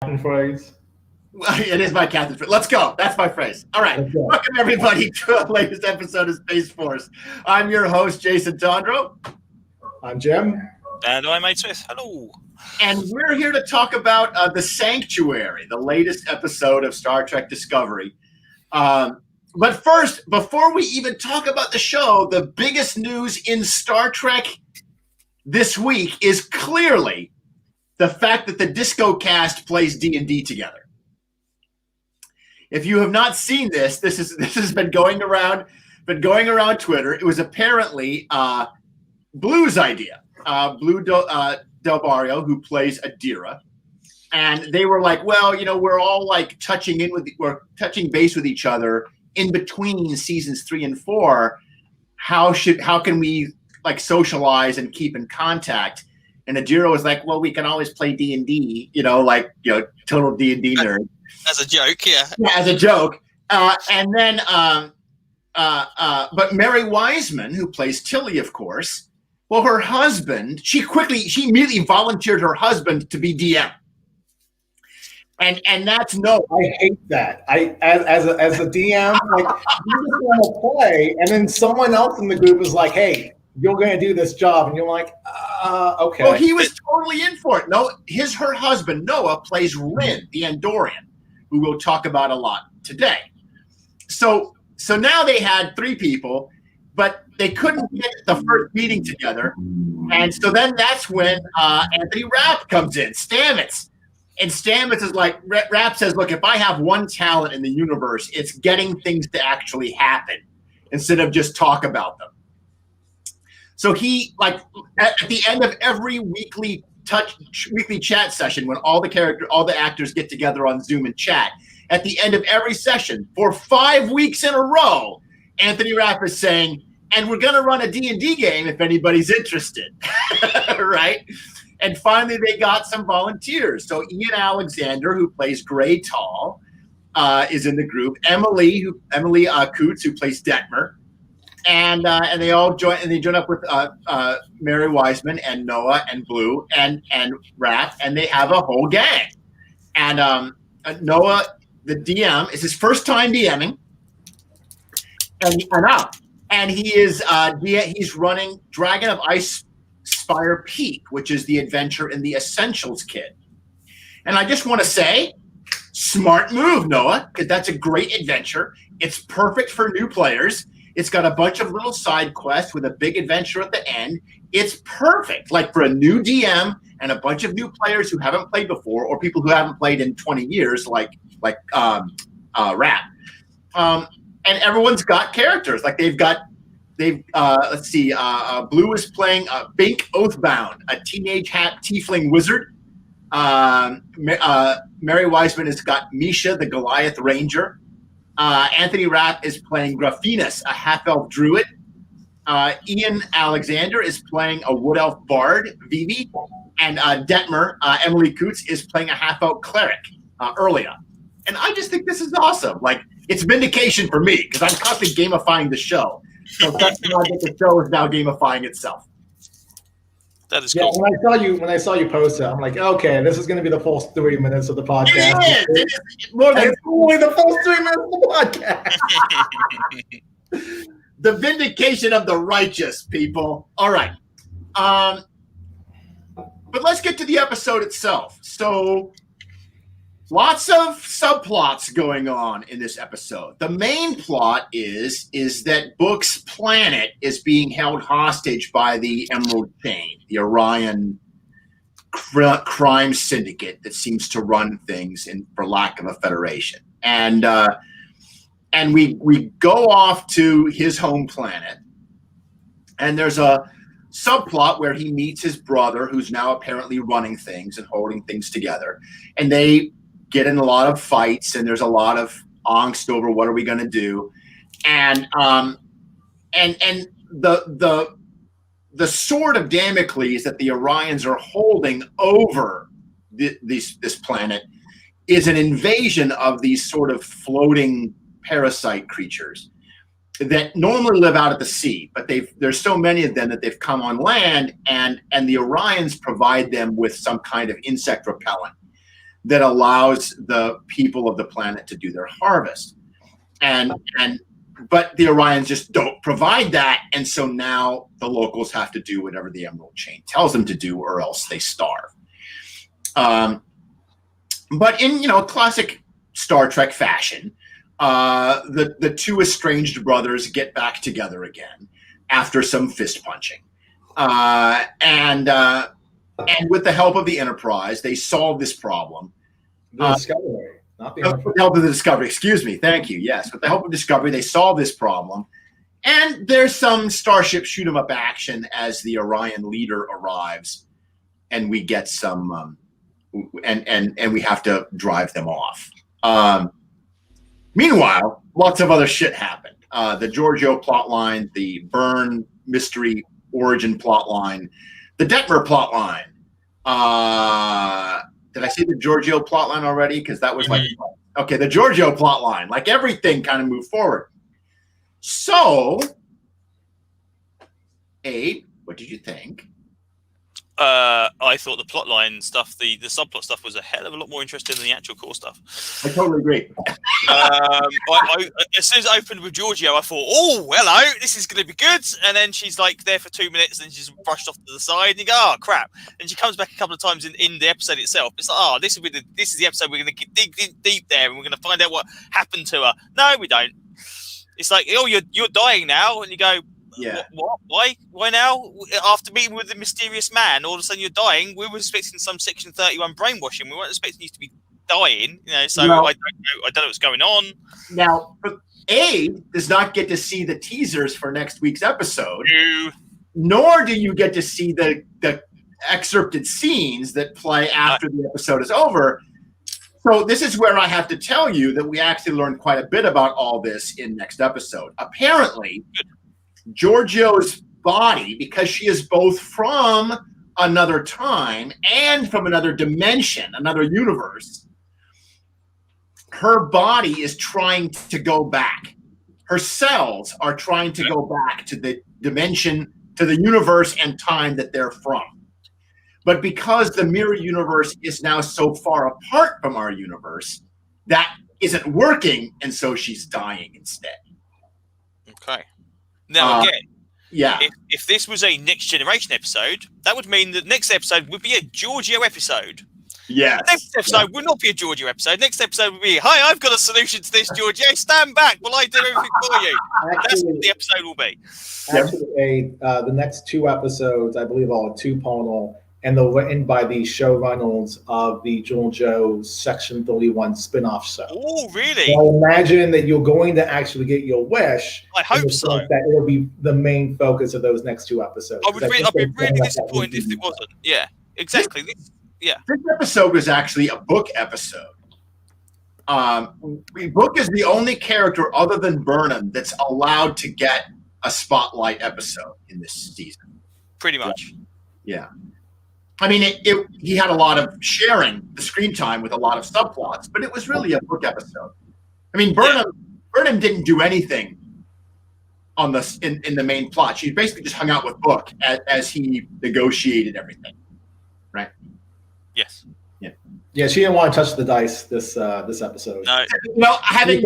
phrase. It is my captain phrase. Let's go. That's my phrase. All right. Welcome, everybody, to the latest episode of Space Force. I'm your host, Jason Tondro. I'm Jim. And I'm Mate Smith. Hello. And we're here to talk about The Sanctuary, the latest episode of Star Trek Discovery. But first, before we even talk about the show, the biggest news in Star Trek this week is clearly the fact that the Disco Cast plays D&D together. If you have not seen this, this has been going around Twitter. It was apparently Blue's idea. Blue Del Barrio, who plays Adira, and they were like, "Well, we're all like touching base with each other in between seasons 3 and 4. How can we like socialize and keep in contact?" And Adira was like, "Well, we can always play D&D, total D&D nerd." As a joke, yeah. Yeah, as a joke. And then, but Mary Wiseman, who plays Tilly, of course, well, her husband, she immediately volunteered her husband to be DM. And that's no. I hate that. As a DM, like, you just want to play, and then someone else in the group is like, "Hey, you're going to do this job," and you're like, "Okay." Well, he was totally in for it. No, her husband Noah plays Rin, the Andorian, who we'll talk about a lot today. So now they had 3 people, but they couldn't get the first meeting together. And so then that's when Anthony Rapp comes in, Stamets. And Stamets is like, Rapp says, "Look, if I have one talent in the universe, it's getting things to actually happen instead of just talk about them." So he, like, at the end of every weekly chat session, when all the actors get together on Zoom and chat, at the end of every session for 5 weeks in a row, Anthony Rapp is saying, "And we're going to run a D&D game if anybody's interested." Right? And finally, they got some volunteers. So Ian Alexander, who plays Gray Tall, is in the group. Emily Coots, who plays Detmer. And they all join, and they join up with Mary Wiseman and Noah and Blue and Rapp, and they have a whole gang. And Noah, the DM, is his first time DMing, and he is he's running Dragon of Ice Spire Peak, which is the adventure in the Essentials kit. And I just want to say, smart move, Noah, because that's a great adventure. It's perfect for new players. It's got a bunch of little side quests with a big adventure at the end. It's perfect, like for a new DM and a bunch of new players who haven't played before, or people who haven't played in 20 years, like Rapp. And everyone's got characters. Like let's see. Blue is playing Bink Oathbound, a teenage hat tiefling wizard. Mary Wiseman has got Misha, the Goliath Ranger. Anthony Rapp is playing Graphinus, a half-elf druid. Ian Alexander is playing a wood elf bard, Vivi. And Detmer, Emily Coots, is playing a half-elf cleric, Earlia. And I just think this is awesome. Like, it's vindication for me, because I'm constantly gamifying the show. So that's why the show is now gamifying itself. That is cool. When I saw you post it, I'm like, okay, this is going to be the full 3 minutes of the podcast. It is more than only the full 3 minutes of the podcast. The vindication of the righteous, people. All right. But let's get to the episode itself. So lots of subplots going on in this episode. The main plot is that Book's planet is being held hostage by the Emerald Chain, the Orion crime syndicate that seems to run things for lack of a federation. And we go off to his home planet, and there's a subplot where he meets his brother, who's now apparently running things and holding things together, and they get in a lot of fights, and there's a lot of angst over what are we going to do, and the sword of Damocles that the Orions are holding over this planet is an invasion of these sort of floating parasite creatures that normally live out at the sea, but there's so many of them that they've come on land, and the Orions provide them with some kind of insect repellent. that allows the people of the planet to do their harvest. But the Orions just don't provide that, and so now the locals have to do whatever the Emerald Chain tells them to do, or else they starve. But in classic Star Trek fashion, the two estranged brothers get back together again after some fist punching, and with the help of the Enterprise, they solve this problem. The Discovery. Not the with the help of the Discovery, excuse me, thank you. Yes, with the help of Discovery, they solve this problem, and there's some Starship shoot 'em up action as the Orion leader arrives, and we get some, and we have to drive them off. Meanwhile, lots of other shit happened. The Giorgio plotline, the Byrne mystery origin plotline, the Detmer plotline. Did I say the Giorgio plotline already? Because that was okay, the Giorgio plotline. Like everything kind of moved forward. So, Abe, what did you think? I thought the plotline stuff, the subplot stuff, was a hell of a lot more interesting than the actual core stuff. I totally agree. As soon as I opened with Giorgio, I thought, "Oh, hello, this is going to be good." And then she's like there for 2 minutes, and she's brushed off to the side, and you go, "Oh, crap!" And she comes back a couple of times in the episode itself. It's like, "Oh, this is the episode we're going to dig deep there, and we're going to find out what happened to her." No, we don't. It's like, "Oh, you're dying now," and you go, Yeah. What? Why now? After meeting with the mysterious man, all of a sudden you're dying. We were expecting some Section 31 brainwashing. We weren't expecting you to be dying. So I don't know what's going on. Now, Abe does not get to see the teasers for next week's episode, nor do you get to see the excerpted scenes that play after the episode is over. So this is where I have to tell you that we actually learned quite a bit about all this in next episode. Apparently, Giorgio's body, because she is both from another time and from another dimension, another universe, her body is trying to go back. Her cells are trying to go back to the dimension, to the universe and time that they're from. But because the mirror universe is now so far apart from our universe, that isn't working, and so she's dying instead. Okay. Now, again, yeah. If this was a Next Generation episode, that would mean the next episode would be a Giorgio episode. Yes. The next episode would not be a Giorgio episode. Next episode would be, "Hi, I've got a solution to this, Giorgio. Stand back while I do everything for you." That's what the episode will be. Actually, the next 2 episodes, I believe, are 2-panel, and they're written by the showrunners of the Giorgio Section 31 spin-off show. Oh, really? So I imagine that you're going to actually get your wish. I hope so. That it'll be the main focus of those next 2 episodes. I'd be really disappointed if it wasn't. Yeah, exactly. This episode was actually a book episode. Book is the only character other than Burnham that's allowed to get a spotlight episode in this season. Pretty much. Yeah. I mean, he had a lot of sharing the screen time with a lot of subplots, but it was really a book episode. I mean, Burnham didn't do anything on in the main plot. She basically just hung out with Book as he negotiated everything, right? Yes. Yeah, she didn't want to touch the dice this episode. No. Having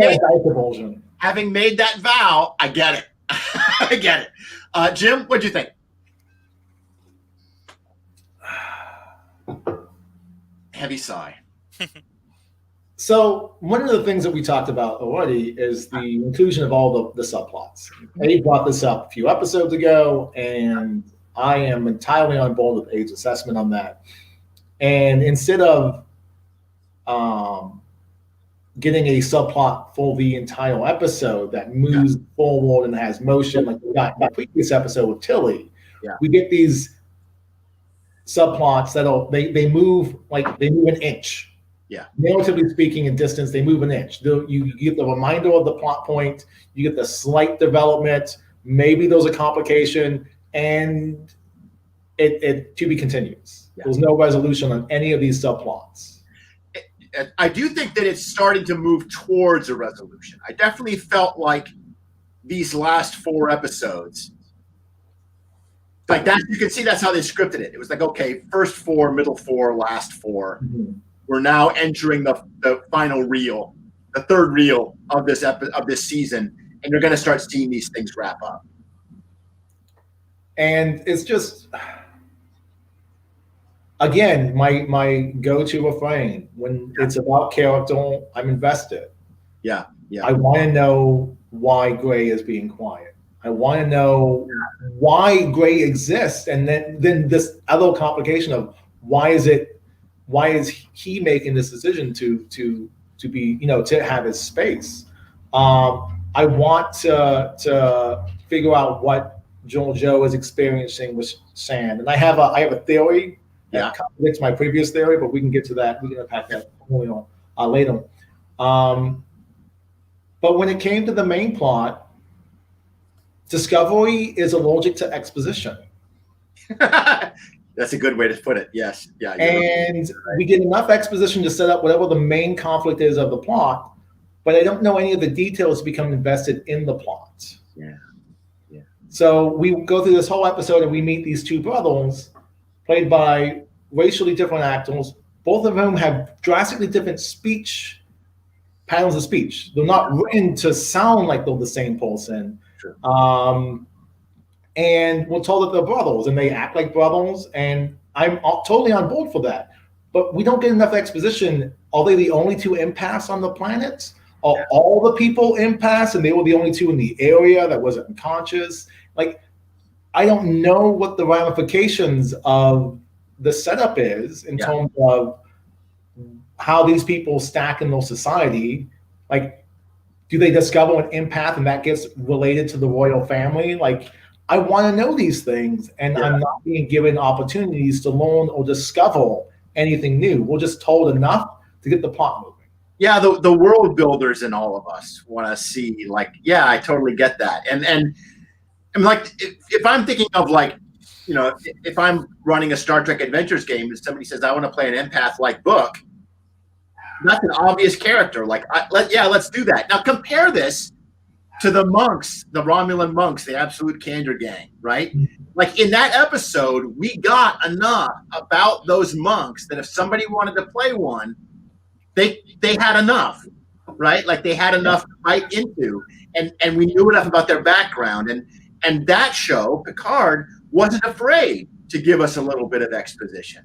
made that vow, I get it. I get it. Jim, what'd you think? Heavy sigh. So one of the things that we talked about already is the inclusion of all the subplots. Abe brought this up a few episodes ago, and I am entirely on board with Abe's assessment on that. And instead of getting a subplot for the entire episode that moves forward and has motion, like we got in the previous episode with Tilly, we get these subplots they move an inch. Yeah. Relatively speaking, in distance, they move an inch. You get the reminder of the plot point, you get the slight development, maybe there's a complication, and it to be continues. Yeah. There's no resolution on any of these subplots. I do think that it's starting to move towards a resolution. I definitely felt like these last 4 episodes, like that, you can see that's how they scripted it. It was like, okay, first 4, middle 4, last 4. Mm-hmm. we're now entering the final reel, the third reel of this season, and you're going to start seeing these things wrap up. And it's just, again, my go-to refrain when it's about character, I'm invested. Yeah. I want to know why Gray is being quiet. I want to know why Gray exists, and then this other complication of why is he making this decision to be, to have his space. I want to figure out what Joe is experiencing with Sand, and I have a theory that contradicts my previous theory, but we can get to that. We can unpack that later. But when it came to the main plot, Discovery is allergic to exposition. That's a good way to put it. Yes. Yeah. And we get enough exposition to set up whatever the main conflict is of the plot, but I don't know any of the details to become invested in the plot. Yeah. So we go through this whole episode and we meet these two brothers played by racially different actors, both of whom have drastically different patterns of speech. They're not written to sound like they're the same person. Sure. And we're told that they're brothers and they act like brothers, and I'm totally on board for that. But we don't get enough exposition. Are they the only two empaths on the planet? Are all the people empaths and they were the only two in the area that wasn't unconscious? Like, I don't know what the ramifications of the setup is in terms of how these people stack in their society. Like, do they discover an empath and that gets related to the royal family? Like, I want to know these things, and I'm not being given opportunities to learn or discover anything new. We're just told enough to get the plot moving. Yeah, the world builders in all of us want to see, like, I totally get that. And I'm like, if I'm thinking of, like, if I'm running a Star Trek Adventures game and somebody says, I want to play an empath like Book, that's an obvious character. Like, let's do that. Now compare this to the monks, the Romulan monks, the Absolute Candor gang, right? Like, in that episode, we got enough about those monks that if somebody wanted to play one, they had enough, right? Like, they had enough to fight into, and we knew enough about their background. And that show, Picard, wasn't afraid to give us a little bit of exposition.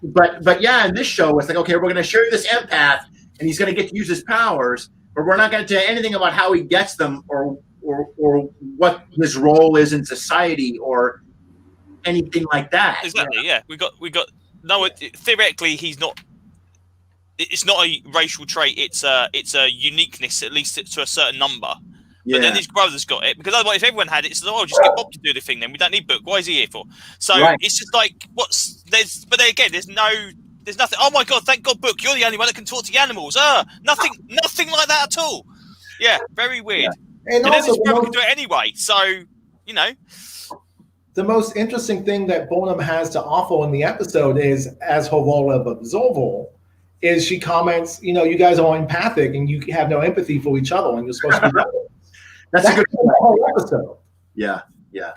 But yeah, in this show, it's like, okay, we're going to show you this empath, and he's going to get to use his powers, but we're not going to tell you anything about how he gets them or what his role is in society or anything like that. Exactly. Yeah, we got no. Theoretically, he's not. It's not a racial trait. It's a uniqueness, at least to a certain number. But then his brother's got it, because otherwise, if everyone had it, it's like, just get Bob to do the thing. Then we don't need Book. Why is he here for? So it's just like, but then again, there's nothing. Oh my God! Thank God, Book. You're the only one that can talk to the animals. Nothing like that at all. Yeah, very weird. Yeah. And then his brother can do it anyway. So the most interesting thing that Burnham has to offer in the episode is, as her role of observer, is she comments, you guys are empathic and you have no empathy for each other, and you're supposed to be. That's a good whole episode. Yeah.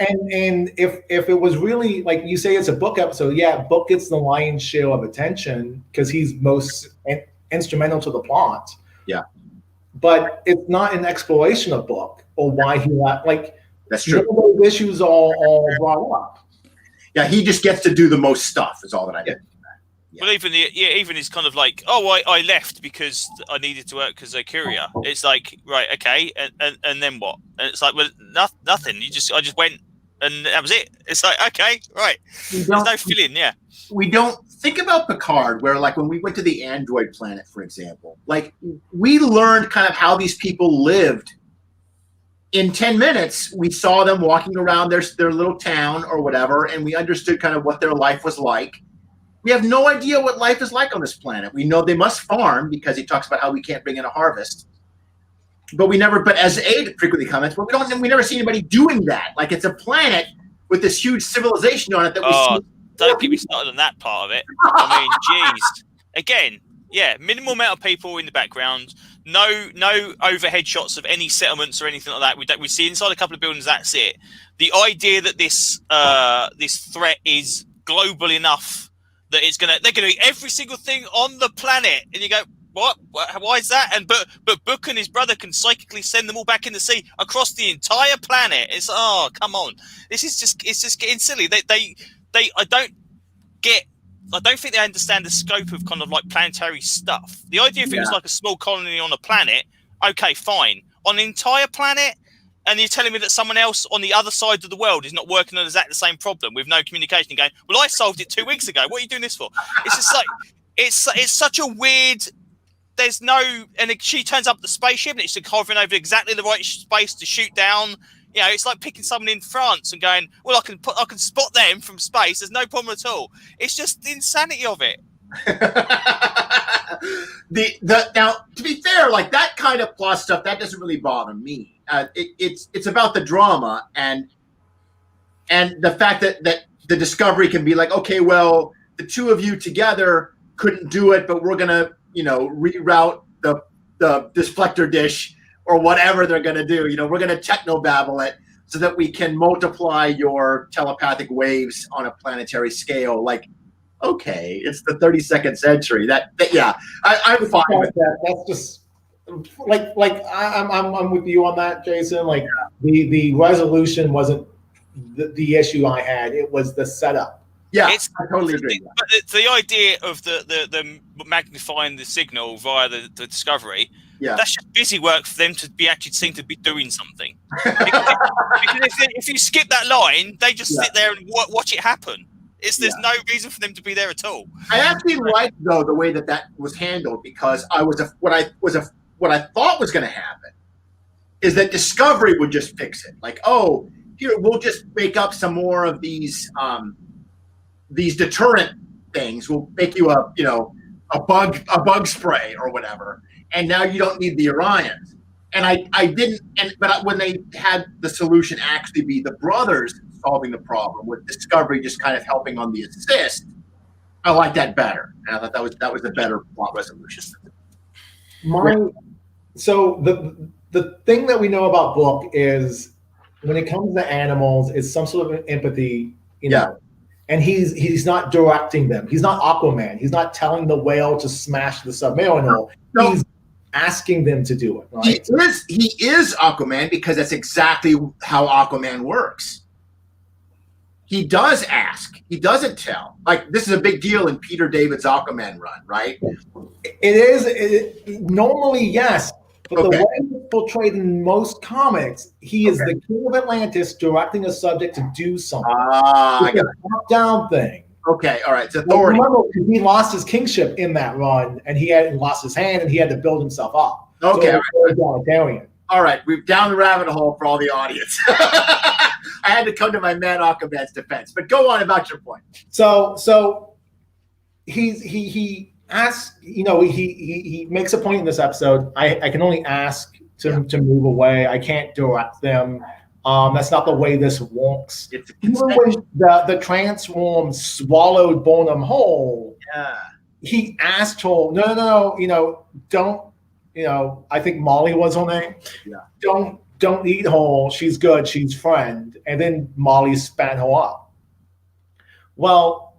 And if it was really, like you say, it's a Book episode, Book gets the lion's share of attention because he's most instrumental to the plot. Yeah. But it's not an exploration of Book or why he that's true. None of those issues all brought up. Yeah, he just gets to do the most stuff. Is all that I did. Yeah. Well, even it's kind of like, I left because I needed to work as a courier. It's like, right, okay, and then what? And it's like, well, nothing. I just went, and that was it. It's like, okay, right. There's no filling. Yeah. We don't think about Picard, where, like, when we went to the android planet, for example, like, we learned kind of how these people lived. In 10 minutes, we saw them walking around their little town or whatever, and we understood kind of what their life was like. We have no idea what life is like on this planet. We know they must farm because he talks about how we can't bring in a harvest. But as Aid frequently comments, we never see anybody doing that. Like, it's a planet with this huge civilization on it that we see. Don't get me started on that part of it. I mean, geez. Again, minimal amount of people in the background. No overhead shots of any settlements or anything like that. We see inside a couple of buildings. That's it. The idea that this threat is global enough that they're gonna eat every single thing on the planet, and you go, what? Why is that? And but Book and his brother can psychically send them all back in the sea across the entire planet. It's come on, it's just getting silly. I don't think they understand the scope of kind of like planetary stuff. The idea if it was like a small colony on a planet, okay, fine. On an entire planet, and you're telling me that someone else on the other side of the world is not working on exactly the same problem with no communication, going, well, I solved it 2 weeks ago. What are you doing this for? It's just like it's such a weird. There's no, and she turns up at the spaceship and it's hovering over exactly the right space to shoot down. You know, it's like picking someone in France and going, well, I can spot them from space. There's no problem at all. It's just the insanity of it. Now, to be fair, like that kind of plot stuff, that doesn't really bother me. It's about the drama and the fact that the Discovery can be like, okay, well, the two of you together couldn't do it, but we're gonna, reroute the deflector dish or whatever they're gonna do. We're gonna technobabble it so that we can multiply your telepathic waves on a planetary scale. Like, okay, it's the 32nd century. I'm fine with that. That's just like I'm with you on that, Jason. Like the resolution wasn't the issue I had. It was the setup. Yeah, I totally agree. But the idea of the magnifying the signal via the Discovery, that's just busy work for them to be actually seem to be doing something. because if you skip that line, they just sit there and watch it happen. There's no reason for them to be there at all. I actually like though the way that was handled, because what I thought was going to happen is that Discovery would just fix it. Like, oh, here, we'll just make up some more of these deterrent things. We'll make you a bug spray or whatever, and now you don't need the Orions. And I didn't. But when they had the solution actually be the brothers solving the problem with Discovery just kind of helping on the assist, I like that better. And I thought that was a better plot resolution. So the thing that we know about Book is when it comes to animals, it's some sort of empathy, and he's not directing them. He's not Aquaman. He's not telling the whale to smash the submarine. He's asking them to do it. Right? He is Aquaman because that's exactly how Aquaman works. He does ask. He doesn't tell. Like, this is a big deal in Peter David's Aquaman run, right? It is. Normally, yes. But the way it's portrayed in most comics, he is the king of Atlantis directing a subject to do something. It's a top-down thing. Okay, all right. It's authority. Remember, he lost his kingship in that run, and he had lost his hand, and he had to build himself up. Okay. So all right, we've down the rabbit hole for all the audience. I had to come to my man Aquaman's defense, but go on about your point. So he asks, he makes a point in this episode. I can only ask to move away. I can't direct them. That's not the way this works. Even when the transform swallowed Bonham whole, he asked her, no, don't. I think Molly was her name. Yeah. Don't eat her. She's good. She's friend. And then Molly spat her up. Well,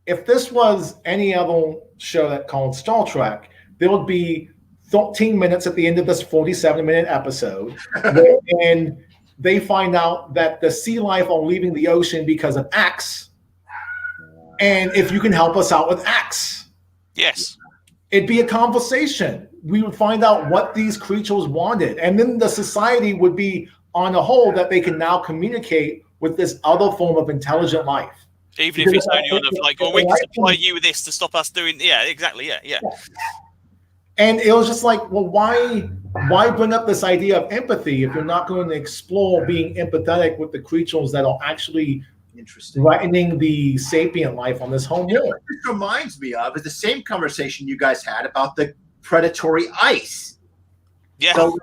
if this was any other show that called Star Trek, there would be 13 minutes at the end of this 47-minute episode, and they find out that the sea life are leaving the ocean because of X, and if you can help us out with X. Yes. It'd be a conversation. We would find out what these creatures wanted, and then the society would be on a whole that they can now communicate with this other form of intelligent life. Even if it's only on we can supply you with this to stop us doing. Yeah, exactly. Yeah. And it was just like, well, why bring up this idea of empathy if you're not going to explore being empathetic with the creatures that are actually threatening the sapient life on this home world? What this reminds me of is the same conversation you guys had about the predatory ice. Yeah. So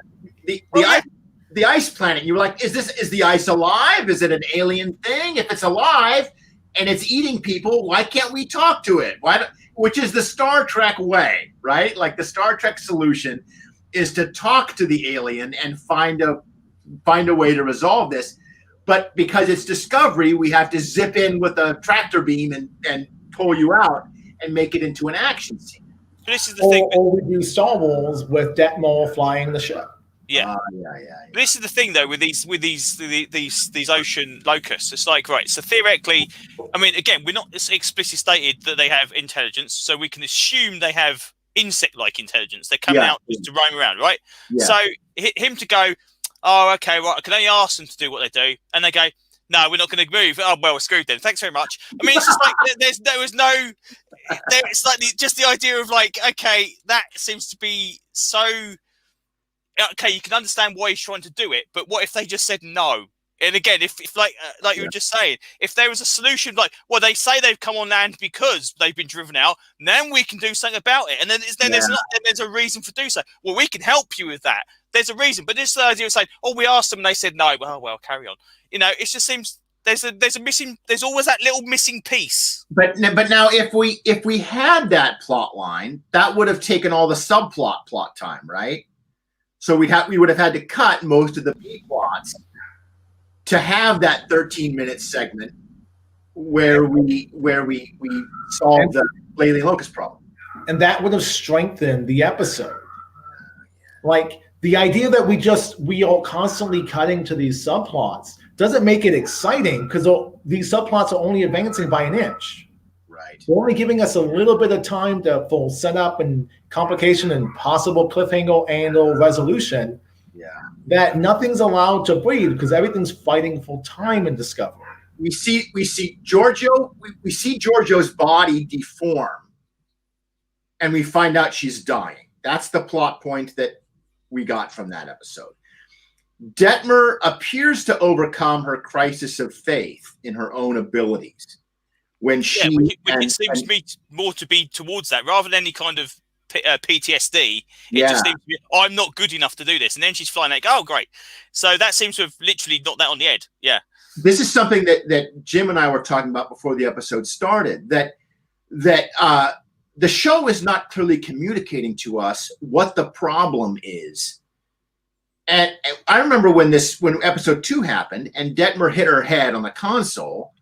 the ice planet, you were like, is the ice alive? Is it an alien thing? If it's alive and it's eating people, why can't we talk to it? Which is the Star Trek way, right? Like the Star Trek solution is to talk to the alien and find a way to resolve this. but because it's Discovery, we have to zip in with a tractor beam and pull you out and make it into an action scene. This is the thing. Or we do Star Wars with Detmar flying the ship. Yeah. This is the thing, though, with these ocean locusts. It's like, right, so theoretically, I mean, again, we're not explicitly stated that they have intelligence, so we can assume they have insect-like intelligence. They're coming out just to roam around, right? Yeah. So him to go, oh, okay, right, I can only ask them to do what they do, and they go, no, we're not going to move. Oh, well, we're screwed then. Thanks very much. I mean, it's just like it's like just the idea of like, okay, that seems to be so. Okay, you can understand why he's trying to do it, but what if they just said no? And again, if like you were just saying, if there was a solution, like, well, they say they've come on land because they've been driven out, then we can do something about it. And then there's a reason for do so. Well, we can help you with that. There's a reason, but this idea of saying, oh, we asked them and they said no. Well, carry on. You know, it just seems there's always that little missing piece. But now if we had that plot line, that would have taken all the plot time, right? So we would have had to cut most of the B plots to have that 13-minute segment where we solve the Alien Locust problem. And that would have strengthened the episode. Like the idea that we are constantly cutting to these subplots doesn't make it exciting because these subplots are only advancing by an inch. Right. They're only giving us a little bit of time for setup and complication and possible cliffhanger and/or resolution. Yeah. That nothing's allowed to breathe because everything's fighting for time in Discovery. We see Giorgio. We see Giorgio's body deform, and we find out she's dying. That's the plot point that we got from that episode. Detmer appears to overcome her crisis of faith in her own abilities when it seems to me more to be towards that rather than any kind of PTSD. It just seems to be, I'm not good enough to do this, and then she's flying like, oh great. So that seems to have literally knocked that on the head. Yeah. This is something that Jim and I were talking about before the episode started. That the show is not clearly communicating to us what the problem is. And I remember when episode 2 happened and Detmer hit her head on the console,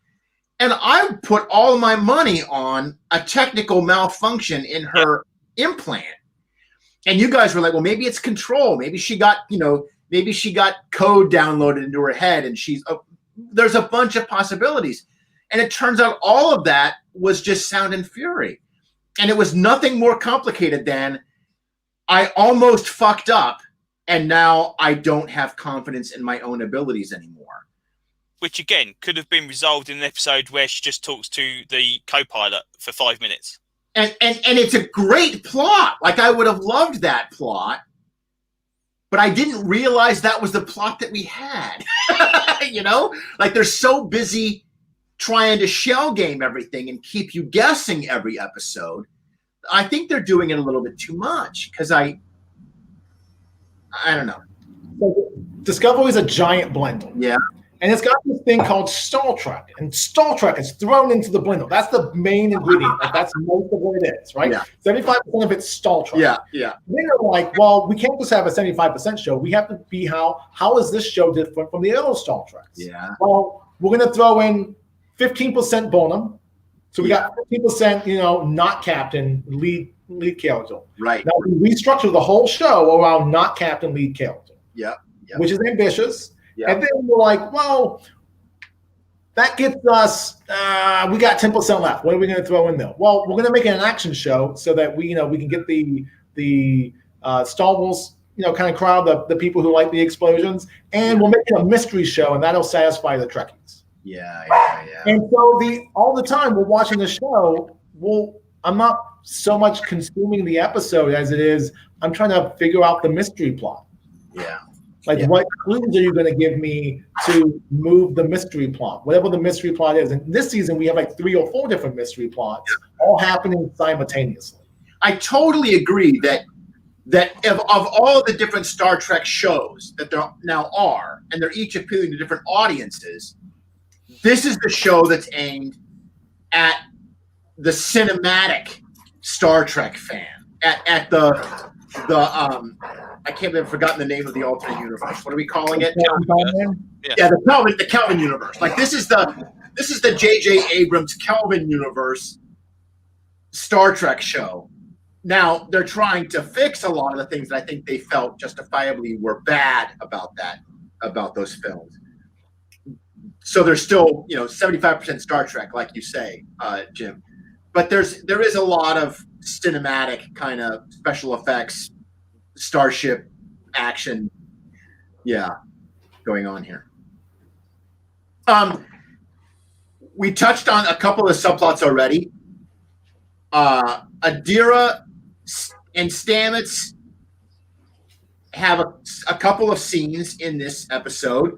and I put all my money on a technical malfunction in her implant. And you guys were like, well, maybe it's control. Maybe she got code downloaded into her head, and there's a bunch of possibilities. And it turns out all of that was just sound and fury. And it was nothing more complicated than I almost fucked up, and now I don't have confidence in my own abilities anymore. Which, again, could have been resolved in an episode where she just talks to the co-pilot for 5 minutes. And it's a great plot. Like, I would have loved that plot, but I didn't realize that was the plot that we had. You know? Like, they're so busy trying to shell game everything and keep you guessing every episode. I think they're doing it a little bit too much because I don't know. So Discovery is a giant blender. Yeah. And it's got this thing called Star Trek. And Star Trek is thrown into the blender. That's the main ingredient. Like, that's most of what it is, right? Yeah. 75% of it's Star Trek. Yeah. They're like, well, we can't just have a 75% show. We have to be how is this show different from the other Star Treks? Yeah. Well, we're going to throw in 15% Bonham. So we got 15%, not captain, lead character. Right. Now we restructure the whole show around not captain, lead character. Yeah. Which is ambitious. Yeah. And then we're like, well, that gets us, we got 10% left. What are we going to throw in there? Well, we're going to make it an action show so that we can get the Star Wars, kind of crowd, the people who like the explosions, and we'll make it a mystery show, and that'll satisfy the Trekkies. Yeah. And so all the time we're watching the show, I'm not so much consuming the episode as it is I'm trying to figure out the mystery plot. Yeah. What clues are you going to give me to move the mystery plot, whatever the mystery plot is? And this season we have like 3 or 4 different mystery plots all happening simultaneously. I totally agree that of all the different Star Trek shows that there now are, and they're each appealing to different audiences, this is the show that's aimed at the cinematic Star Trek fan, at the I can't believe I've forgotten the name of the alternate universe. What are we calling it? Yeah. Yeah, the Kelvin universe. Like this is the J.J. Abrams Kelvin universe Star Trek show. Now they're trying to fix a lot of the things that I think they felt justifiably were bad about those films. So there's still 75% Star Trek, like you say, Jim. But there is a lot of cinematic kind of special effects, starship action, going on here. We touched on a couple of subplots already. Adira and Stamets have a couple of scenes in this episode.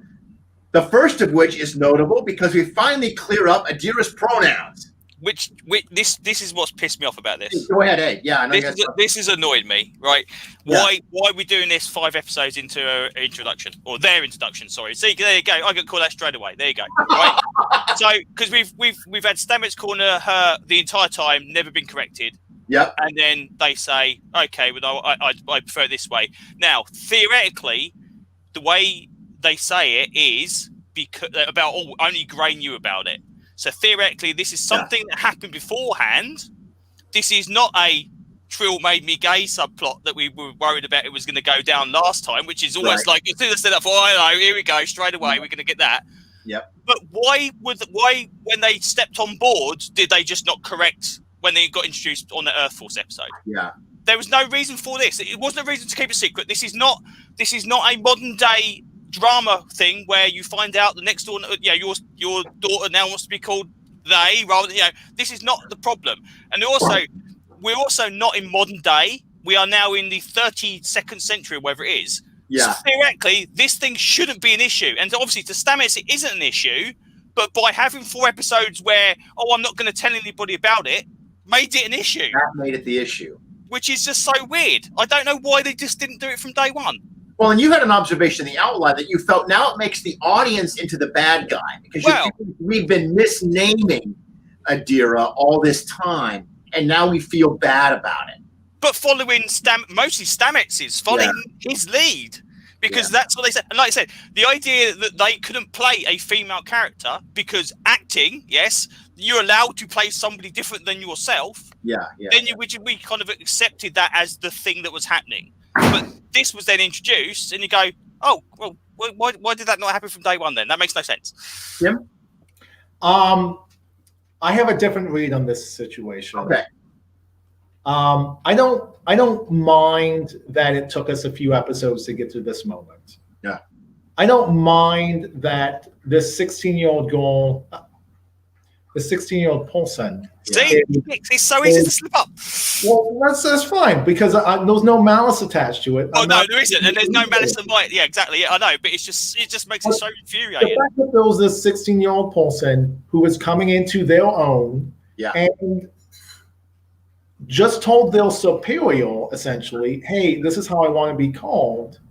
The first of which is notable because we finally clear up Adira's pronouns. Which this is what's pissed me off about this. Go ahead, Ed. Yeah, I know this has annoyed me, right? Why are we doing this 5 episodes into her introduction or their introduction? Sorry. See, there you go. I could call that straight away. There you go. Right. So because we've had Stamets calling her the entire time, never been corrected. Yep. And then they say, okay, well, I prefer it this way. Now, theoretically, the way they say it is because about only Gray knew about it. So theoretically, this is something that happened beforehand. This is not a Trill made me gay subplot that we were worried about it was going to go down last time, which is almost like as soon as I said that, I know, here we go, straight away, we're going to get that. Yep. But why when they stepped on board, did they just not correct when they got introduced on the Earth Force episode? Yeah. There was no reason for this. It wasn't a reason to keep it secret. This is not a modern day drama thing where you find out the next door, your daughter now wants to be called they rather than, this is not the problem. And we're also not in modern day. We are now in the 32nd century, or whatever it is. Yeah. So theoretically, this thing shouldn't be an issue. And obviously to Stamets, it isn't an issue, but by having 4 episodes where, I'm not going to tell anybody about it, made it an issue. That made it the issue. Which is just so weird. I don't know why they just didn't do it from day one. Well, and you had an observation in the outline that you felt now it makes the audience into the bad guy because we've been misnaming Adira all this time, and now we feel bad about it. But following mostly Stamets' following his lead, because that's what they said. And like I said, the idea that they couldn't play a female character because acting, yes, you're allowed to play somebody different than yourself. Then we kind of accepted that as the thing that was happening. But this was then introduced, and you go, oh, well, why did that not happen from day one then? That makes no sense. Jim? I have a different read on this situation. Okay. I don't mind that it took us a few episodes to get to this moment. Yeah. I don't mind that this 16-year-old girl, the 16-year-old Paulson. See, it's so easy to slip up. Well, that's fine because there's no malice attached to it. Oh no, there isn't, and there's no malice in mind. Yeah, exactly. Yeah, I know, but it just makes it so infuriating. The fact that there was this 16-year-old Paulson who was coming into their own, and just told their superior essentially, "Hey, this is how I want to be called.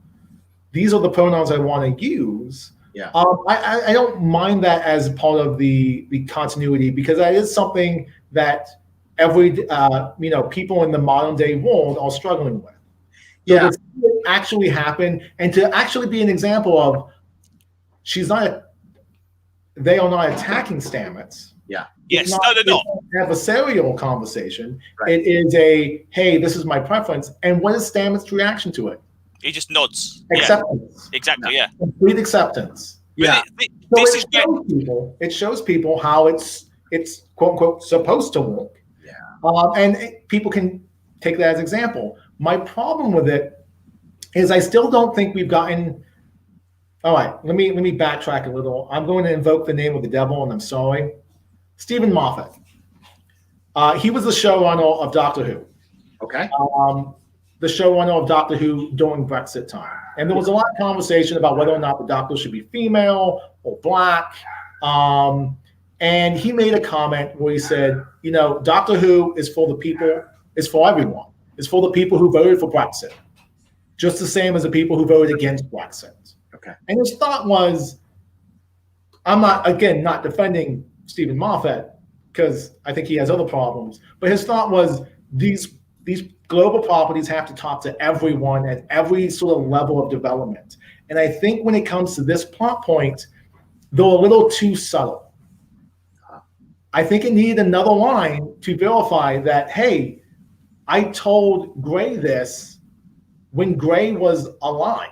These are the pronouns I want to use." Yeah. I don't mind that as part of the continuity because that is something that every people in the modern day world are struggling with. So to see it actually happen and to actually be an example of they are not attacking Stamets. Yeah. Yes. No, they're not. Adversarial conversation. Right. It is hey, this is my preference. And what is Stamets' reaction to it? He just nods. Acceptance. Yeah, exactly. Yeah. Complete acceptance. Yeah. It shows people how it's quote unquote supposed to work. Yeah. And people can take that as example. My problem with it is I still don't think we've gotten. All right, let me backtrack a little. I'm going to invoke the name of the devil, and I'm sorry. Stephen Moffat. He was the showrunner of Doctor Who. Okay. The showrunner of Doctor Who during Brexit time. And there was a lot of conversation about whether or not the Doctor should be female or black. And he made a comment where he said, Doctor Who is for the people, is for everyone. It's for the people who voted for Brexit. Just the same as the people who voted against Brexit. Okay. And his thought was, I'm not defending Stephen Moffat because I think he has other problems. But his thought was these global properties have to talk to everyone at every sort of level of development. And I think when it comes to this plot point, they're a little too subtle. I think it needed another line to verify that, hey, I told Gray this when Gray was alive.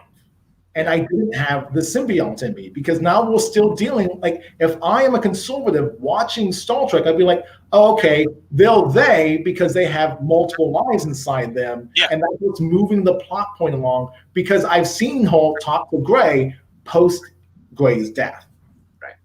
And I didn't have the symbiote in me, because now we're still dealing, like, if I am a conservative watching Star Trek, I'd be like, oh, okay, they, because they have multiple lives inside them. Yeah. And that's what's moving the plot point along, because I've seen her talk to Gray post Gray's death. Right.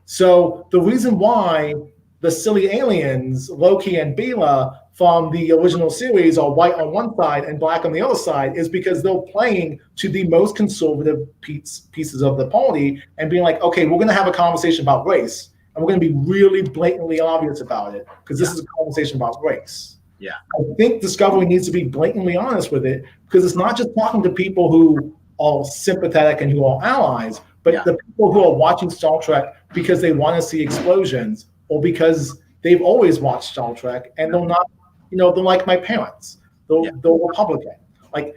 So the reason why the silly aliens, Loki and Bela, from the original series are white on one side and black on the other side is because they're playing to the most conservative pieces of the party and being like, okay, we're going to have a conversation about race, and we're going to be really blatantly obvious about it, because this is a conversation about race. Yeah. I think Discovery needs to be blatantly honest with it, because it's not just talking to people who are sympathetic and who are allies, but the people who are watching Star Trek because they want to see explosions, or because they've always watched Star Trek and they're not, they're like my parents. They're Republican. Like,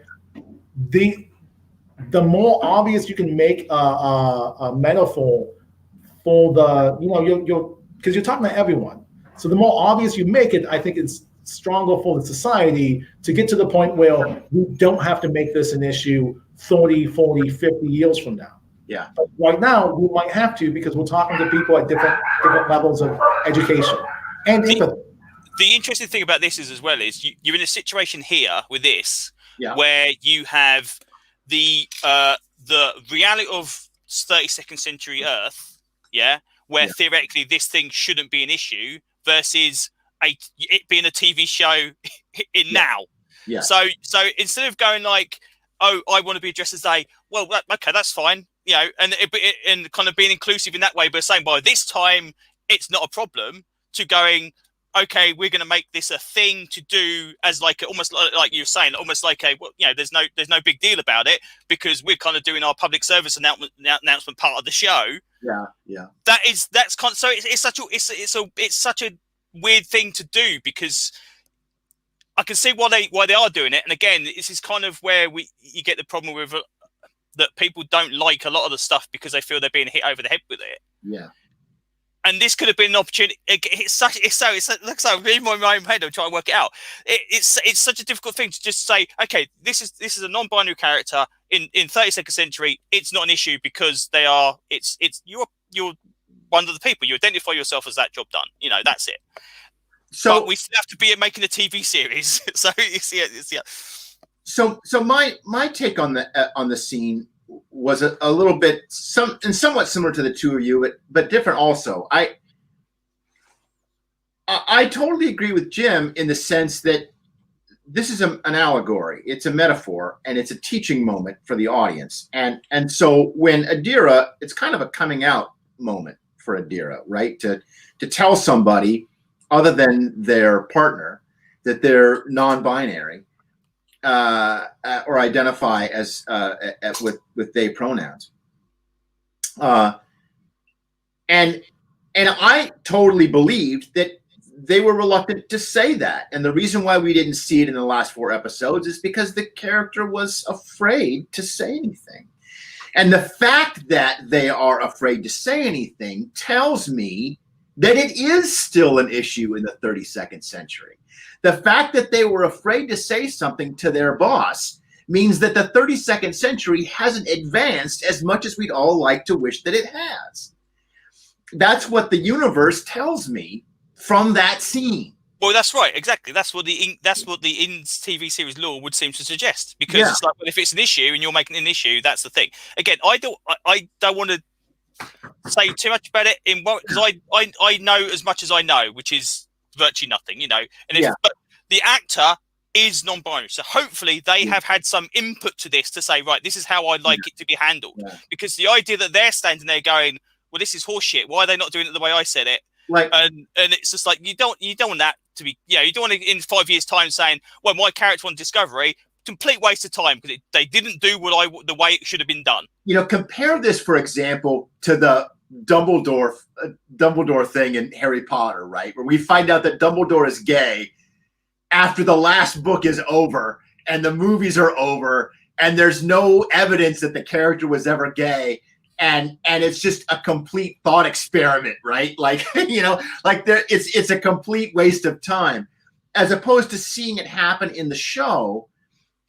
the more obvious you can make a metaphor for the, you're because you're talking to everyone. So the more obvious you make it, I think it's stronger for the society to get to the point where we don't have to make this an issue 30, 40, 50 years from now. Yeah. But right now, we might have to, because we're talking to people at different levels of education and empathy. The interesting thing about this is, as well, is you're in a situation here with this, Yeah. where you have the reality of 32nd century Earth, where theoretically this thing shouldn't be an issue, versus it being a TV show in now. Yeah. So instead of going like, oh, I want to be addressed as well, okay, that's fine, and kind of being inclusive in that way, but saying by this time it's not a problem, to going, okay, we're going to make this a thing to do as like almost like you're saying, almost like there's no big deal about it, because we're kind of doing our public service announcement part of the show. Yeah. That's kind of, so it's such a weird thing to do, because I can see why they are doing it. And again, this is kind of where you get the problem with that people don't like a lot of the stuff because they feel they're being hit over the head with it. Yeah. And this could have been an opportunity. It's like I'm in my own head. I'm trying to work it out. It's such a difficult thing to just say, okay, this is a non-binary character in 32nd century. It's not an issue because they are. You're one of the people. You identify yourself as that, job done. That's it. So but we still have to be making a TV series. So you see it. So my take on the scene was a little bit somewhat similar to the two of you, but different also. I totally agree with Jim in the sense that this is an allegory. It's a metaphor, and it's a teaching moment for the audience. And so when Adira, it's kind of a coming out moment for Adira, right? To tell somebody other than their partner that they're non-binary. Or identify as with they pronouns, and I totally believed that they were reluctant to say that, and the reason why we didn't see it in the last 4 episodes is because the character was afraid to say anything, and the fact that they are afraid to say anything tells me that it is still an issue in the 32nd century. The fact that they were afraid to say something to their boss means that the 32nd century hasn't advanced as much as we'd all like to wish that it has. That's what the universe tells me from that scene. Well, that's right, exactly. That's what the TV series lore would seem to suggest, because it's like, well, if it's an issue and you're making an issue, that's the thing. Again, I don't want to say too much about it because I know as much as I know, which is virtually nothing, but the actor is non-binary, so hopefully they have had some input to this to say, right, this is how I'd like it to be handled. Because the idea that they're standing there going, well, this is horseshit, why are they not doing it the way I said it? And it's just like, you don't want that to be, you don't want to, in 5 years time, saying, well, my character on Discovery, complete waste of time because they didn't do the way it should have been done. Compare this, for example, to the Dumbledore thing in Harry Potter, right? Where we find out that Dumbledore is gay, after the last book is over and the movies are over and there's no evidence that the character was ever gay, and it's just a complete thought experiment, right? Like, like it's a complete waste of time, as opposed to seeing it happen in the show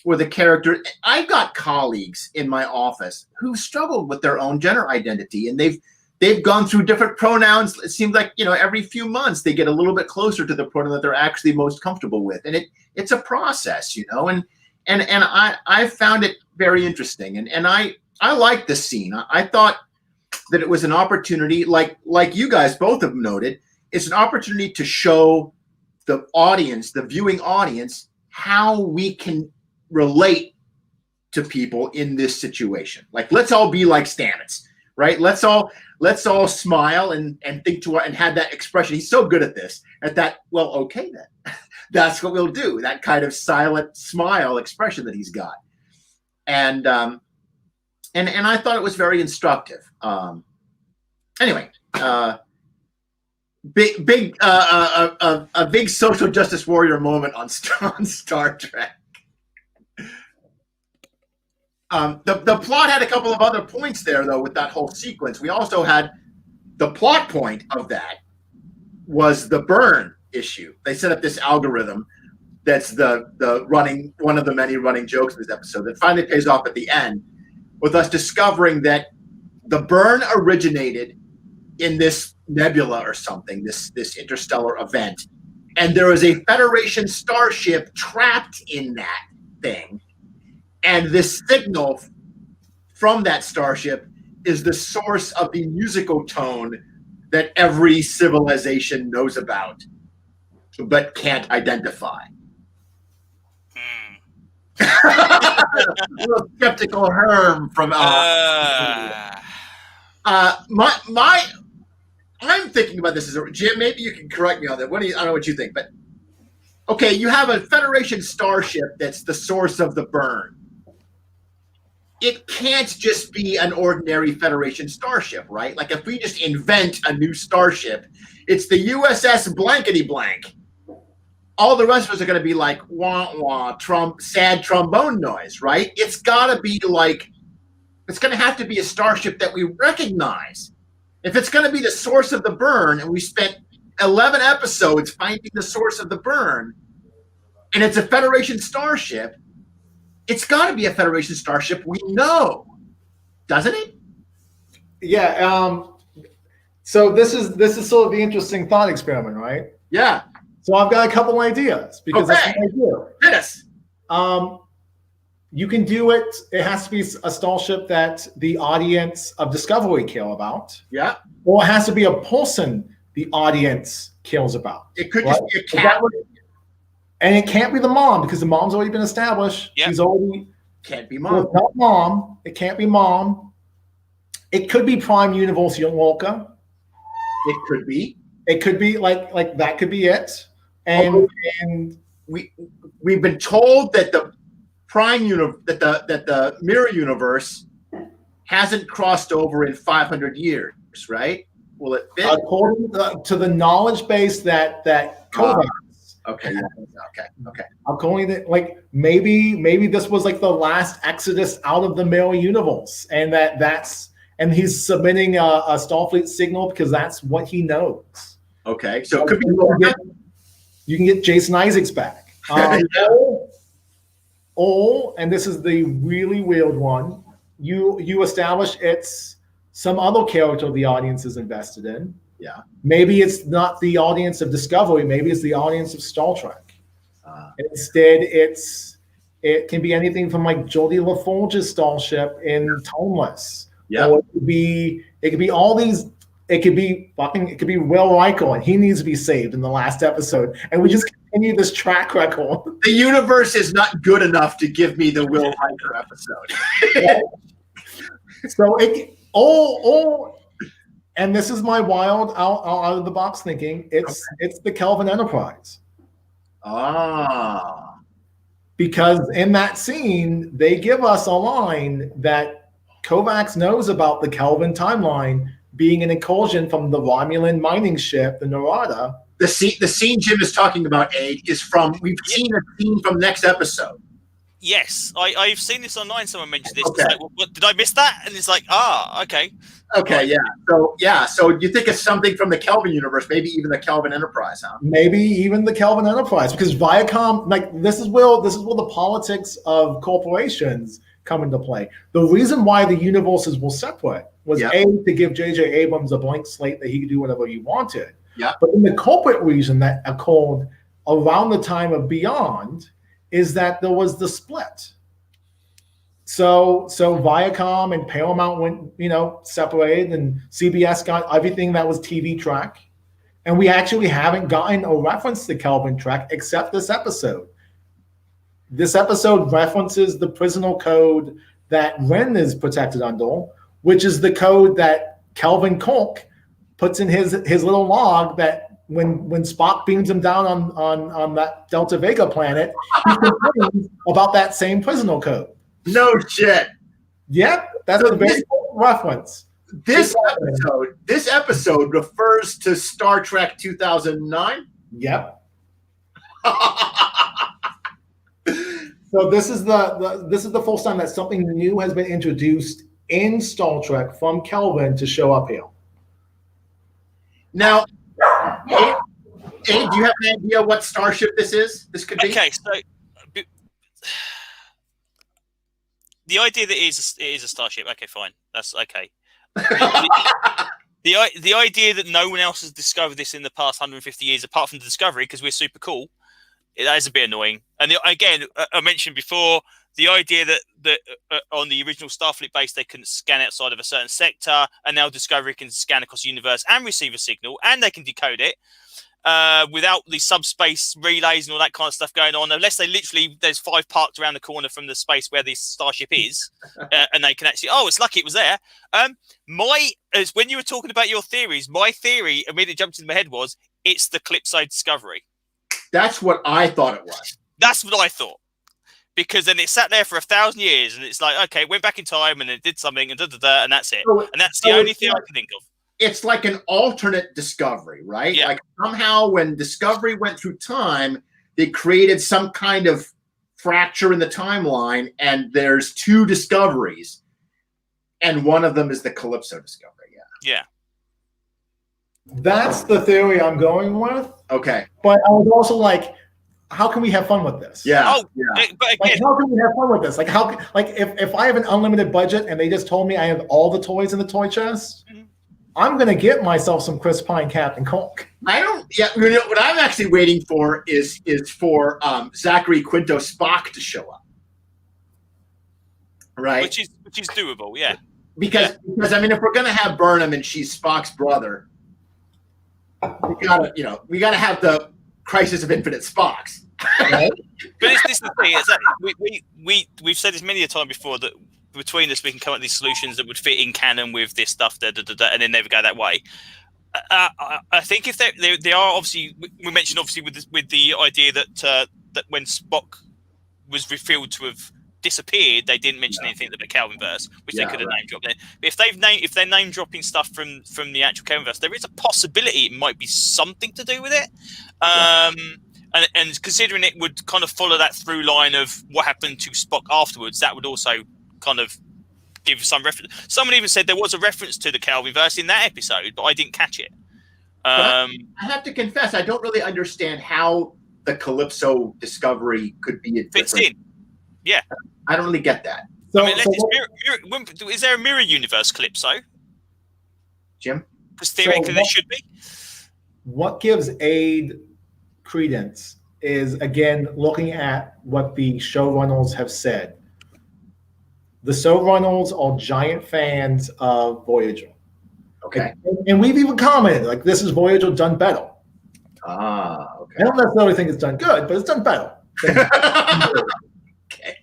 where the character. I've got colleagues in my office who struggled with their own gender identity, and they've gone through different pronouns. It seems like, every few months they get a little bit closer to the pronoun that they're actually most comfortable with. And it's a process, and I found it very interesting. And I like this scene. I thought that it was an opportunity, like you guys both have noted, it's an opportunity to show the audience, the viewing audience, how we can relate to people in this situation. Like, let's all be like Stamets, right? Let's all smile and think and have that expression. He's so good at this, at that. Well, okay then, that's what we'll do. That kind of silent smile expression that he's got, and I thought it was very instructive. Anyway, a big social justice warrior moment on Star Trek. The plot had a couple of other points there, though, with that whole sequence. We also had the plot point of that was the burn issue. They set up this algorithm that's the one of the many running jokes in this episode that finally pays off at the end, with us discovering that the burn originated in this nebula or something, this interstellar event, and there is a Federation starship trapped in that thing. And this signal from that starship is the source of the musical tone that every civilization knows about, but can't identify. A little skeptical Herm from I'm thinking about this as Jim. Maybe you can correct me on that. I don't know what you think, but okay, you have a Federation starship that's the source of the burn. It can't just be an ordinary Federation starship, right? Like, if we just invent a new starship, it's the USS blankety blank. All the rest of us are going to be like, wah, wah, sad trombone noise, right? It's got to be like, it's going to have to be a starship that we recognize. If it's going to be the source of the burn, and we spent 11 episodes finding the source of the burn, and it's a Federation starship, it's got to be a Federation starship we know, doesn't it? Yeah. So this is sort of the interesting thought experiment, right? Yeah. So I've got a couple ideas, because that's what I do. Yes. You can do it. It has to be a starship that the audience of Discovery care about. Yeah. Or it has to be a person the audience cares about. It could just be a cat. And it can't be the mom, because the mom's already been established. Yep. She's already can't be mom. It's not mom. It can't be mom. It could be Prime Universe Yolka. It could be. It could be like that could be it. And we've been told that the that the mirror universe hasn't crossed over in 500 years, right? Will it fit? According to the knowledge base that Kovacs. Okay. I'm calling it, like, maybe this was like the last exodus out of the mirror universe, and and he's submitting a Starfleet signal because that's what he knows. Okay, so it could be. You can get Jason Isaacs back. And this is the really weird one. You establish it's some other character the audience is invested in. Yeah. Maybe it's not the audience of Discovery. Maybe it's the audience of Star Trek. Instead, it can be anything from like Geordie LaForge's starship in Timeless. Yeah. Or it could be all these. It could be Will Riker, and he needs to be saved in the last episode. And we just continue this track record. The universe is not good enough to give me the Will Riker episode. So and this is my wild out of the box thinking. It's the Kelvin Enterprise. Ah. Because in that scene, they give us a line that Kovacs knows about the Kelvin timeline being an incursion from the Romulan mining ship, the Narada. The scene Jim is talking about, Aid, is from, we've seen a scene from next episode. Yes, I've seen this online. Someone mentioned this. Okay. It's like, what, did I miss that? And it's like, okay. Okay, so you think it's something from the Kelvin universe, maybe even the Kelvin Enterprise, huh? Maybe even the Kelvin Enterprise, because Viacom, like this is where the politics of corporations come into play. The reason why the universes were separate was A, to give J.J. Abrams a blank slate that he could do whatever he wanted. Yeah. But in the corporate reason that occurred around the time of Beyond is that there was the split. So Viacom and Paramount went, separated, and CBS got everything that was TV Trek. And we actually haven't gotten a reference to Kelvin Trek except this episode. This episode references the prisoner code that Ren is protected under, which is the code that Kelvin Kirk puts in his little log that when Spock beams him down on that Delta Vega planet, he complains about that same prisoner code. No shit. Yep, that's So a very important reference. This episode refers to Star Trek 2009. Yep. So this is the first time that something new has been introduced in Star Trek from Kelvin to show up here. Now, Abe, do you have an idea what starship this is? This could be. Okay, so the idea that it is a starship. Okay, fine, that's okay. The idea that no one else has discovered this in the past 150 years, apart from the Discovery, because we're super cool, that is a bit annoying. And again, I mentioned before the idea that on the original Starfleet base they couldn't scan outside of a certain sector, and now Discovery can scan across the universe and receive a signal, and they can decode it without the subspace relays and all that kind of stuff going on. Unless there's 5 parked around the corner from the space where this starship is, and they can actually. Oh, it's lucky it was there. When you were talking about your theories, my theory immediately jumped into my head was it's the Calypso Discovery. That's what I thought it was. That's what I thought. Because then it sat there for 1,000 years, and it's like, okay, it went back in time, and it did something, and and that's it. And that's the only thing I can think of. It's like an alternate Discovery, right? Yeah. Like somehow when Discovery went through time, they created some kind of fracture in the timeline, and there's 2 Discoveries, and one of them is the Calypso Discovery. Yeah. That's the theory I'm going with. Okay. But I was also like, how can we have fun with this? Yeah. Oh, yeah. but Like, again, how can we have fun with this? Like, if I have an unlimited budget and they just told me I have all the toys in the toy chest, I'm gonna get myself some Chris Pine Captain Kirk. I don't. Yeah. What I'm actually waiting for is for Zachary Quinto Spock to show up. Right. which is doable. Yeah. Because I mean, if we're gonna have Burnham and she's Spock's brother, we gotta have the Crisis of Infinite Spocks. Right? But this is the thing. Is that we've said this many a time before that between us we can come up with these solutions that would fit in canon with this stuff, and then never go that way. I think if they are obviously, we mentioned obviously with the idea that when Spock was revealed to have disappeared, they didn't mention anything about Kelvinverse, which they could have name dropped. But if they're name dropping stuff from the actual Kelvinverse, there is a possibility it might be something to do with it. And considering it would kind of follow that through line of what happened to Spock afterwards, that would also kind of give some reference. Someone even said there was a reference to the Kelvinverse in that episode, but I didn't catch it. I have to confess, I don't really understand how the Calypso Discovery could be a Fits different. in. Yeah. I don't really get that. So, I mean, is there a mirror universe Calypso? Jim? Because theoretically there should be. what gives Aid credence is, again, looking at what the showrunners have said. The showrunners are giant fans of Voyager. Okay. And we've even commented, like, this is Voyager done better. Ah, okay. I don't necessarily think it's done good, but it's done better. Okay.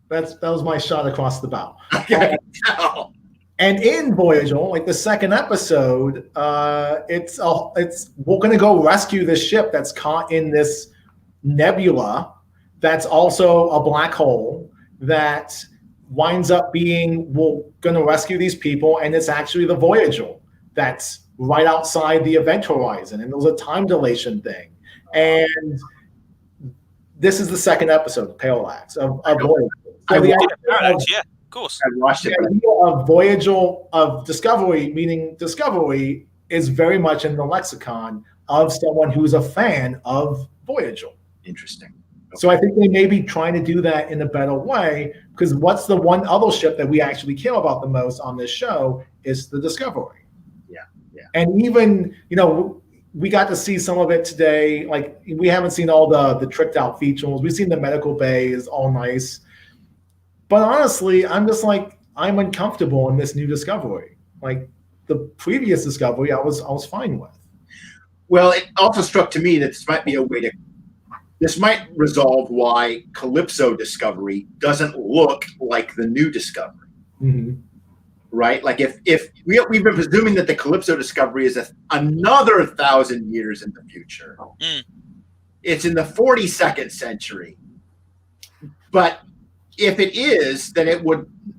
That was my shot across the bow. Okay. And in Voyager, like the second episode, it's we're gonna go rescue this ship that's caught in this nebula that's also a black hole that winds up being, we're gonna rescue these people, and it's actually the Voyager that's right outside the event horizon, and there was a time dilation thing. And this is the second episode of Parallax of Voyager. So the idea Parallax, yeah, of course. I watched it. the idea of Voyager, of Discovery, meaning Discovery, is very much in the lexicon of someone who's a fan of Voyager. Interesting. So I think they may be trying to do that in a better way, because what's the one other ship that we actually care about the most on this show is the Discovery. Yeah, yeah. And even, we got to see some of it today. Like, we haven't seen all the tricked out features. We've seen the medical bay is all nice. But honestly, I'm just like, I'm uncomfortable in this new Discovery. Like, the previous Discovery, I was fine with. Well, it also struck to me that this might resolve why Calypso Discovery doesn't look like the new Discovery, right? Like if we've been presuming that the Calypso Discovery is another 1,000 years in the future. It's in the 42nd century, but if it is, then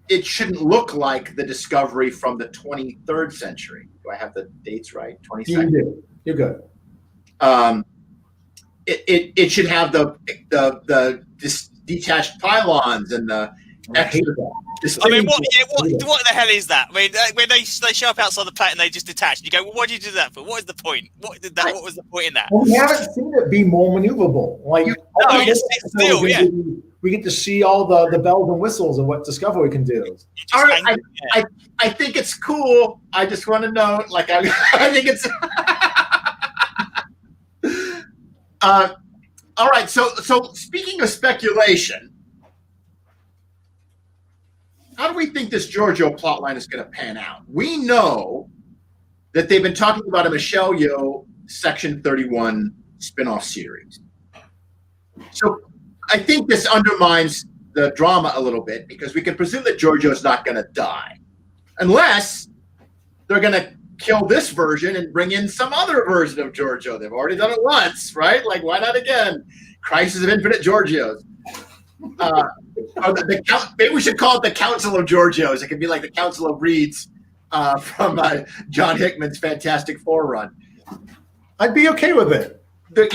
it shouldn't look like the Discovery from the 23rd century. Do I have the dates right? 22nd. You do. You're good. It should have the detached pylons and the extra. I mean, what the hell is that? I mean, when they show up outside the planet and they just detach, and you go, well, what did you do that for? What is the point? What was the point in that? Well, we haven't seen it be more maneuverable. Like, we get to see all the bells and whistles of what Discovery can do. All right, I think it's cool. I just want to know, like, I think it's. All right. So speaking of speculation, how do we think this Giorgio plotline is going to pan out? We know that they've been talking about a Michelle Yeoh Section 31 spinoff series. So I think this undermines the drama a little bit, because we can presume that Giorgio's not going to die unless they're going to kill this version and bring in some other version of Giorgio. They've already done it once, right? Like, why not again? Crisis of Infinite Giorgios. Maybe we should call it the Council of Giorgios. It could be like the Council of Reeds from John Hickman's Fantastic Four run. I'd be okay with it. The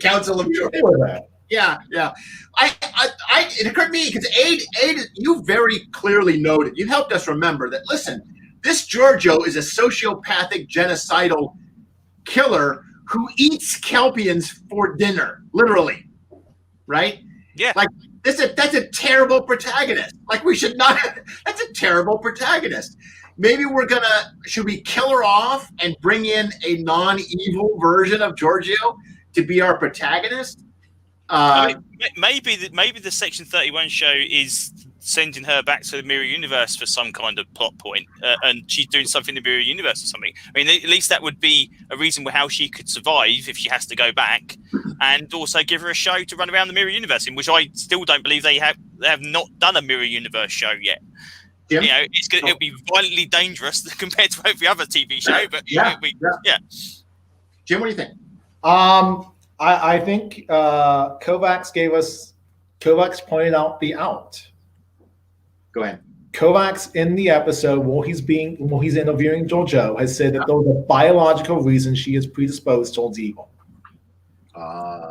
Council of Giorgios. Okay with that. Yeah. It occurred to me because Aid, you very clearly noted. You helped us remember that. Listen, this Giorgio is a sociopathic, genocidal killer who eats Kelpians for dinner, literally, right? Yeah. Like, that's a terrible protagonist. Like, we should not. That's a terrible protagonist. Maybe should we kill her off and bring in a non-evil version of Giorgio to be our protagonist? Maybe the Section 31 show is sending her back to the Mirror Universe for some kind of plot point, and she's doing something in the Mirror Universe or something. I mean, at least that would be a reason how she could survive if she has to go back, and also give her a show to run around the Mirror Universe in, which I still don't believe they have not done a Mirror Universe show yet. Jim? It'll be violently dangerous compared to every other TV show, but yeah. Jim, what do you think? I think Kovacs pointed out the out. Go ahead. Kovacs in the episode while he's interviewing Giorgio has said that there's a biological reason she is predisposed towards evil.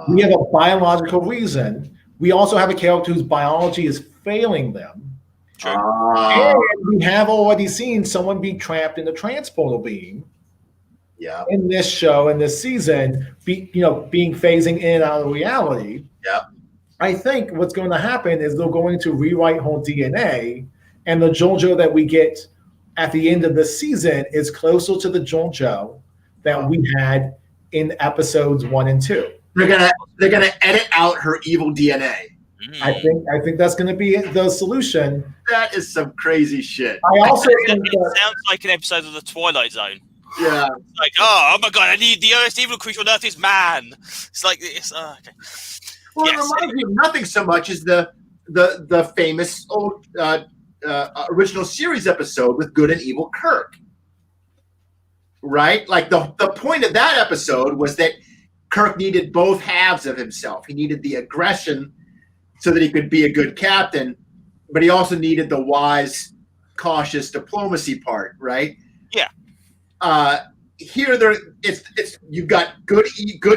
We have a biological reason. We also have a character whose biology is failing them. And we have already seen someone be trapped in a transporter beam. Yeah. In this show, in this season, being phasing in and out of reality. Yeah. I think what's going to happen is they're going to rewrite her DNA, and the Giorgio that we get at the end of the season is closer to the Giorgio that we had in episodes 1 and 2. They're gonna edit out her evil DNA. I think that's going to be the solution. That is some crazy shit. I also think it sounds like an episode of the Twilight Zone. Yeah. It's like, oh my god, I need the most evil creature on earth is man. It's like this. Okay. Well, it reminds me of nothing so much as the famous old original series episode with Good and Evil Kirk. Right? Like the point of that episode was that Kirk needed both halves of himself. He needed the aggression so that he could be a good captain, but he also needed the wise, cautious diplomacy part, right? Yeah. here it's you've got good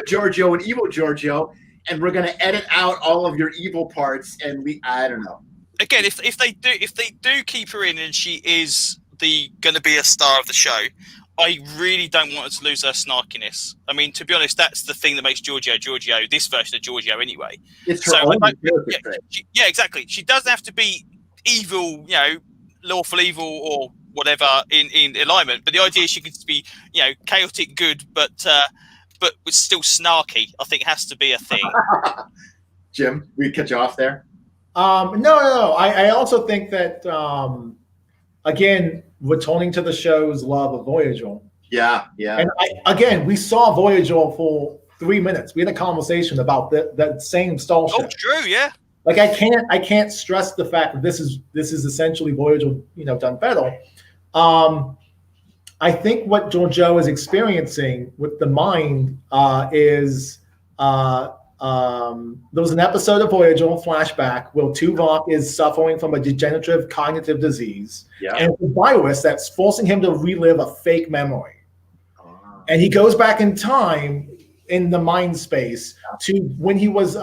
Giorgio and evil Giorgio, and we're gonna edit out all of your evil parts, and I don't know. Again, if they do keep her in and she is going to be a star of the show, I really don't want her to lose her snarkiness. I mean, to be honest, that's the thing that makes Giorgio, this version of Giorgio anyway. It's her own character trait. Yeah, exactly. She doesn't have to be evil, lawful evil or whatever in alignment. But the idea is she can be, chaotic good, but still snarky. I think has to be a thing. Jim, we cut you off there. No. I also think that again, returning to the show's love of Voyager. Yeah. And we saw Voyager for 3 minutes. We had a conversation about that same Starship. Oh, true, yeah. Like I can't stress the fact that this is essentially Voyager, done better. I think what Georgiou is experiencing with the mind is there was an episode of Voyager flashback where Tuvok is suffering from a degenerative cognitive disease, and it's a virus that's forcing him to relive a fake memory. And he goes back in time in the mind space to when he was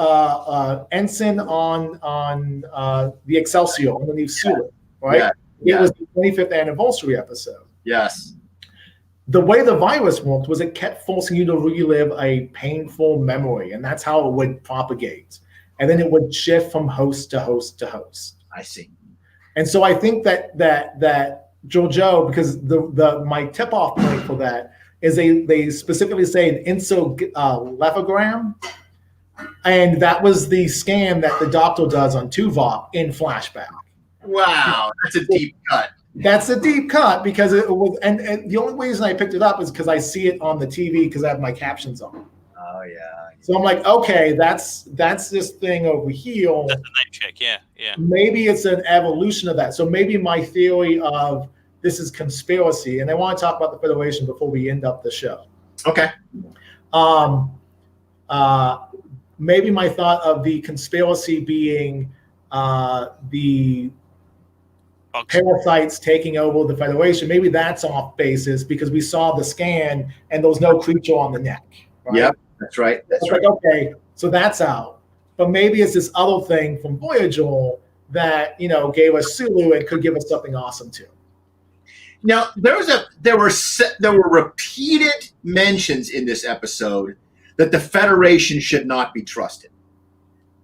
ensign on the Excelsior underneath Sulu, right? It was the 25th anniversary episode. Yes. The way the virus worked was it kept forcing you to relive a painful memory, and that's how it would propagate. And then it would shift from host to host to host. I see. And so I think that Georgiou, because my tip-off point for that is they specifically say an encephalogram, and that was the scan that the doctor does on Tuvok in flashback. Wow, that's a deep cut. That's a deep cut because it was, and the only reason I picked it up is because I see it on the TV because I have my captions on. Oh yeah. So I'm like, okay, that's this thing over here. That's a name check, yeah. Maybe it's an evolution of that. So maybe my theory of this is conspiracy, and I want to talk about the Federation before we end up the show. Okay. Maybe my thought of the conspiracy being the parasites taking over the Federation, maybe that's off basis because we saw the scan and there was no creature on the neck. Right? Yep, that's right. That's right. Like, okay, so that's out. But maybe it's this other thing from Voyager that gave us Sulu and could give us something awesome too. Now there were repeated mentions in this episode that the Federation should not be trusted.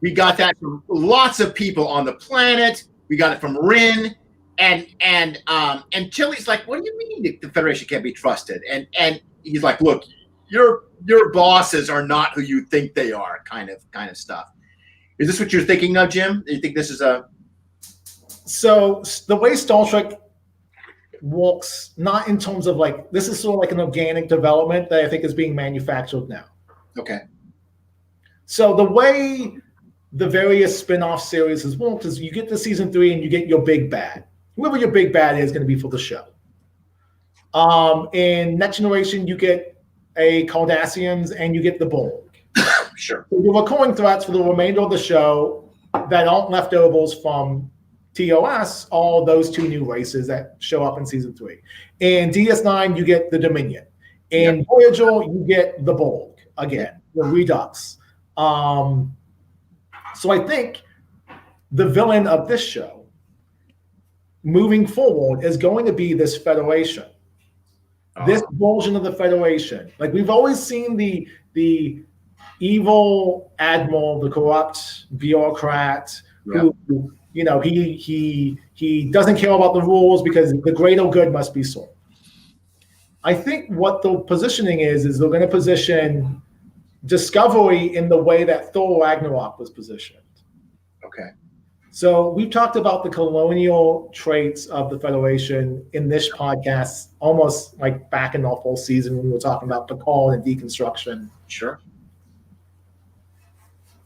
We got that from lots of people on the planet. We got it from Rin. And Chili's like, what do you mean the Federation can't be trusted? And he's like, look, your bosses are not who you think they are, kind of stuff. Is this what you're thinking of, Jim? Do you think this is a? So the way Star Trek works, not in terms of this is sort of like an organic development that I think is being manufactured now. Okay. So the way the various spin-off series has worked is you get to season 3 and you get your big bad. Whoever your big bad is going to be for the show. In Next Generation, you get a Cardassians and you get the Borg. Sure. So you're recurring threats for the remainder of the show that aren't leftovers from TOS, all those 2 new races that show up in season 3. In DS9, you get the Dominion. In Voyager, you get the Borg again, the Redux. So I think the villain of this show moving forward is going to be this Federation, this version of the Federation. Like we've always seen the evil admiral, the corrupt bureaucrat who he doesn't care about the rules because the greater good must be sought. I think what the positioning is they're going to position Discovery in the way that Thor Ragnarok was positioned. Okay. So we've talked about the colonial traits of the Federation in this podcast, almost like back in the whole season when we were talking about Picard and deconstruction. Sure.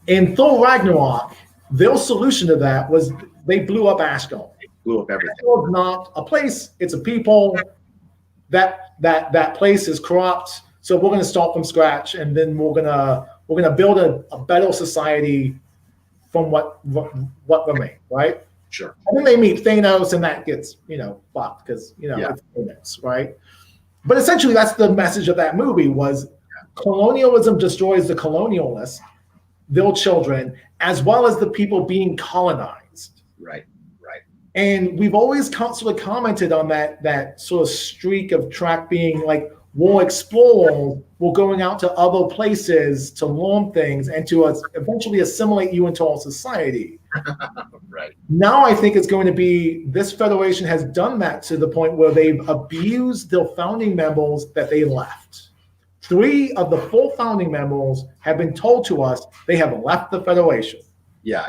In Thor Ragnarok, their solution to that was they blew up Asgard. Blew up everything. Asgard's not a place; it's a people. That place is corrupt. So we're going to start from scratch, and then we're gonna build a better society from what remains, right? Sure. And then they meet Thanos, and that gets fucked because it's Thanos, right? But essentially, that's the message of that movie was colonialism destroys the colonialists, their children, as well as the people being colonized. Right. And we've always constantly commented on that sort of streak of Trek being like, we'll explore, we're going out to other places to learn things and to eventually assimilate you into our society. Right. Now I think it's going to be, this federation has done that to the point where they've abused their founding members that they left. 3 of the 4 founding members have been told to us they have left the federation. Yeah.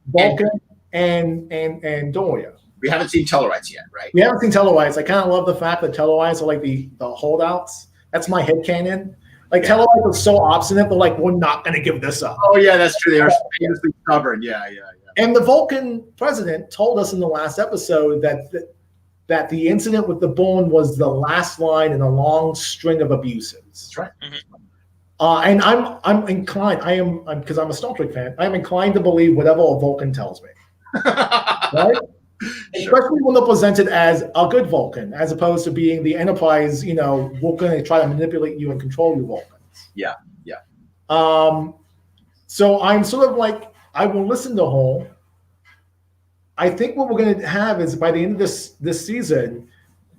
Vulcan and Doria. We haven't seen Tellarites yet, right? We haven't seen Tellarites. I kind of love the fact that Tellarites are like the holdouts. That's my headcanon. Like, Tellarites are so obstinate, they're like, we're not going to give this up. Oh, yeah, that's true. They are famously stubborn. Yeah. And the Vulcan president told us in the last episode that the incident with the Born was the last line in a long string of abuses. That's right. And I'm inclined, because I'm a Star Trek fan, I'm inclined to believe whatever a Vulcan tells me. Right? Especially when they're presented as a good Vulcan, as opposed to being the Enterprise, we're going to try to manipulate you and control you Vulcans. Yeah. So I'm sort of like, I will listen to Hull. I think what we're going to have is by the end of this season,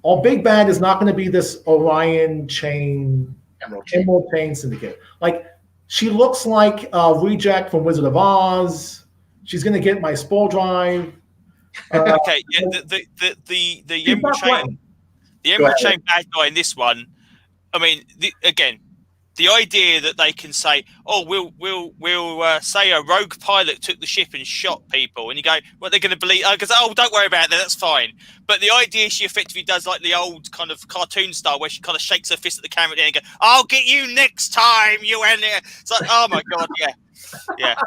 our big bad is not going to be this Orion chain, Emerald Chain Syndicate. Like, she looks like a reject from Wizard of Oz. She's going to get my spore drive. Okay, yeah, the Emerald Chain bad guy in this one. I mean, the idea that they can say, "Oh, we'll say a rogue pilot took the ship and shot people," and you go, "What, they're going to believe?" Because don't worry about that, that's fine. But the idea she effectively does like the old kind of cartoon style, where she kind of shakes her fist at the camera and go, "I'll get you next time, you." And it's like, oh my god, yeah.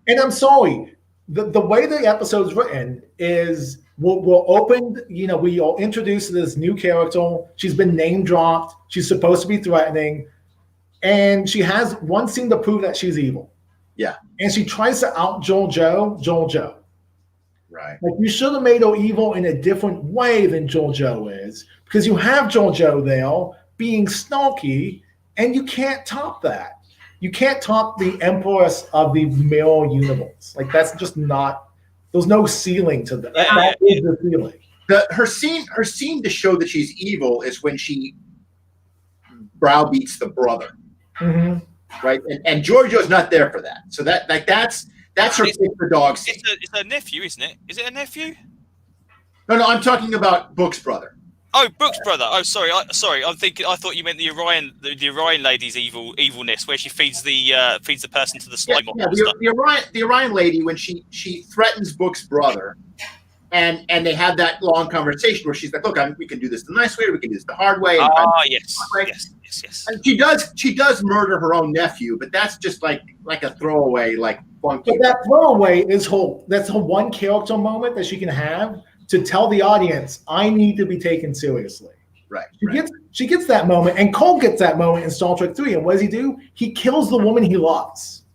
And I'm sorry, the way the episode's written is we're opened. We are introduced to this new character. She's been name dropped. She's supposed to be threatening. And she has one scene to prove that she's evil. Yeah. And she tries to out Joel Joe. Right. Like, you should have made her evil in a different way than Joel Joe is, because you have Joel Joe there being snarky, and you can't top that. You can't top the Empress of the Mirror Universe. Like, that's just not, there's no ceiling to that. That is the ceiling. Her scene to show that she's evil is when she browbeats the brother. Mm-hmm. Right, and Giorgio's not there for that. So that's her kick the dog scene. It's a nephew, isn't it? Is it a nephew? No, I'm talking about Book's brother. Oh, Book's brother. Oh, sorry. I thought you meant the Orion lady's evilness, where she feeds the person to the slime. Yeah, the Orion lady, when she threatens Book's brother, and they have that long conversation where she's like, "Look, we can do this the nice way, or we can do this the hard way." Yes. And she does murder her own nephew, but that's just like a throwaway, like funky. But that throwaway that's her one character moment that she can have to tell the audience, I need to be taken seriously. Right. She gets that moment, and Cole gets that moment in Star Trek 3. And what does he do? He kills the woman he loves.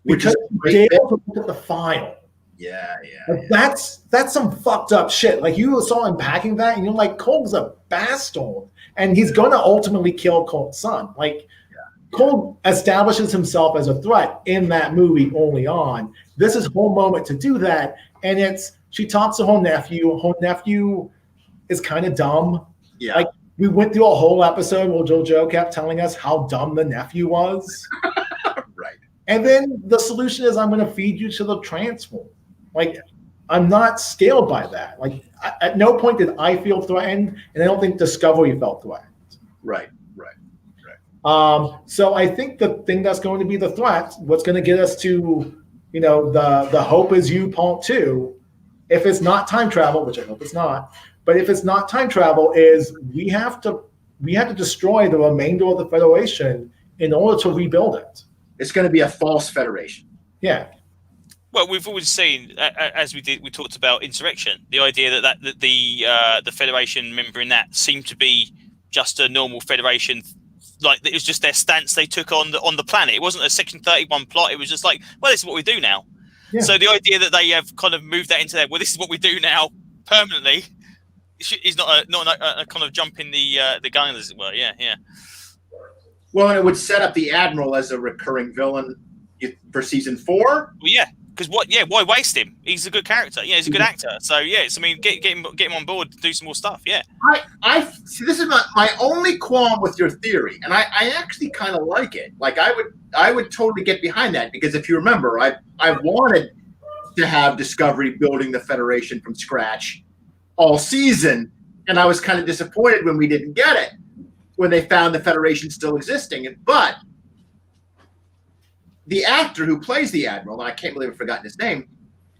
Because he dares to look at the file. Yeah. Like, that's some fucked up shit. Like, you saw him packing that, and you're like, Cole's a bastard, and he's gonna ultimately kill Cole's son. Like, Cole establishes himself as a threat in that movie early on. This is her moment to do that, and she talks to her nephew. Her nephew is kind of dumb. Yeah. Like, we went through a whole episode where JoJo kept telling us how dumb the nephew was. Right. And then the solution is, I'm going to feed you to the transform. Like, I'm not scaled by that. Like, at no point did I feel threatened, and I don't think Discovery felt threatened. Right. So I think the thing that's going to be the threat, what's going to get us to, the Hope Is You Part 2, if it's not time travel, which I hope it's not, but if it's not time travel, is we have to destroy the remainder of the Federation in order to rebuild it. It's going to be a false Federation. Yeah. Well, we've always seen, as we talked about Insurrection, the idea that the Federation member in that seemed to be just a normal Federation. Like, it was just their stance they took on the planet. It wasn't a Section 31 plot. It was just like, well, this is what we do now. Yeah. So the idea that they have kind of moved that into there, well, this is what we do now permanently, He's not a kind of jumping the gun, as it were. Yeah, yeah. Well, and it would set up the Admiral as a recurring villain for season 4. Well, yeah. Because why waste him? He's a good character. Yeah, he's a good actor. So yes, I mean, get him on board to do some more stuff. Yeah. I see. This is my only qualm with your theory, and I actually kind of like it. Like I would totally get behind that, because if you remember, I wanted to have Discovery building the Federation from scratch all season, and I was kind of disappointed when we didn't get it, when they found the Federation still existing. But the actor who plays the Admiral, and I can't believe I've forgotten his name,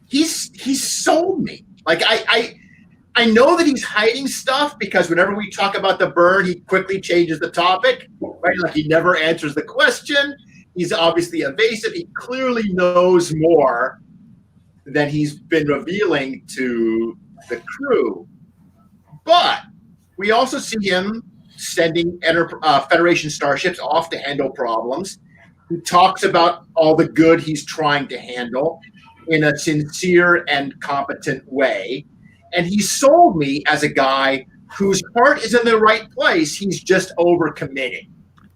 he's sold me. Like I know that he's hiding stuff, because whenever we talk about the burn, he quickly changes the topic, right? Like he never answers the question. He's obviously evasive. He clearly knows more than he's been revealing to the crew. But we also see him sending Federation starships off to handle problems. He talks about all the good he's trying to handle in a sincere and competent way. And he sold me as a guy whose heart is in the right place. He's just overcommitting.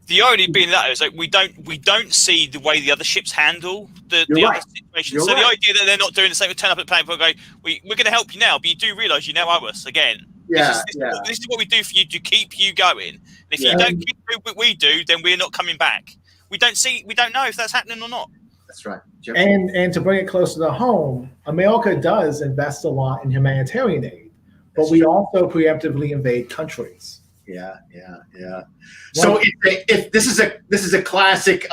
The irony being that is like we don't see the way the other ships handle the other situation. So the idea that they're not doing the same, turn up at the planet and go, we're going to help you now, but you do realise you now owe us again. Yeah, this is what we do for you to keep you going. And if you don't keep doing what we do, then we're not coming back. We don't know if that's happening or not. That's right. And to bring it closer to home, America does invest a lot in humanitarian aid, but we also preemptively invade countries. Yeah. So if this is a classic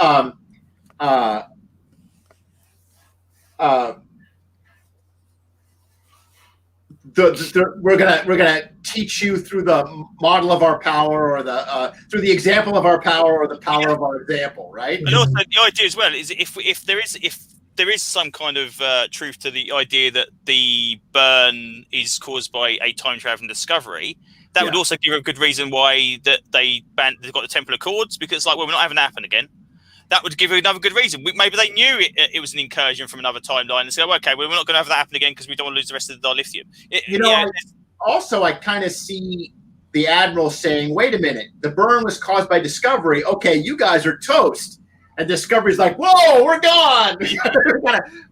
we're gonna teach you through the model of our power, or through the example of our power, or the power of our example, right? And also the idea as well is if there is some kind of truth to the idea that the burn is caused by a time traveling Discovery, that would also give a good reason why that they've got the Temple Accords, because we're not having that happen again. That would give another good reason. Maybe they knew it was an incursion from another timeline and said, okay, we're not going to have that happen again because we don't want to lose the rest of the dilithium. I kind of see the Admiral saying, wait a minute, the burn was caused by Discovery. Okay, you guys are toast. And Discovery's like, whoa, we're gone.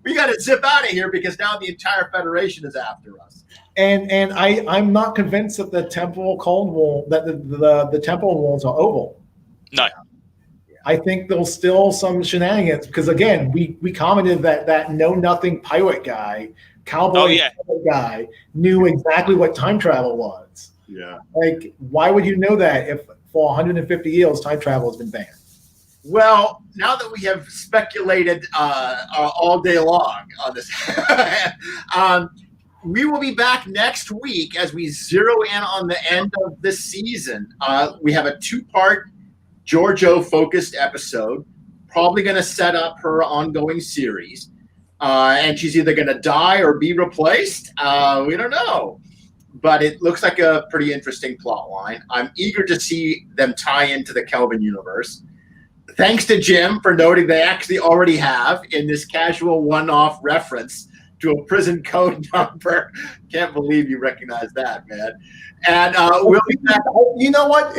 we gotta zip out of here, because now the entire Federation is after us. And I'm not convinced that the temporal the temporal walls are oval. No. I think there's still some shenanigans, because again, we commented that know nothing pirate guy, cowboy guy, knew exactly what time travel was. Yeah. Like, why would you know that if for 150 years time travel has been banned? Well, now that we have speculated all day long on this, we will be back next week as we zero in on the end of this season. We have a 2-part Georgiou focused episode, probably going to set up her ongoing series. And she's either going to die or be replaced. We don't know. But it looks like a pretty interesting plot line. I'm eager to see them tie into the Kelvin universe. Thanks to Jim for noting they actually already have, in this casual one-off reference to a prison code number. Can't believe you recognize that, man. And we'll be back. You know what?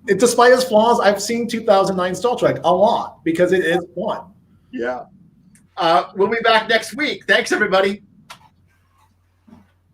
Despite its flaws, I've seen 2009 Star Trek a lot, because it is fun. Yeah. We'll be back next week. Thanks, everybody.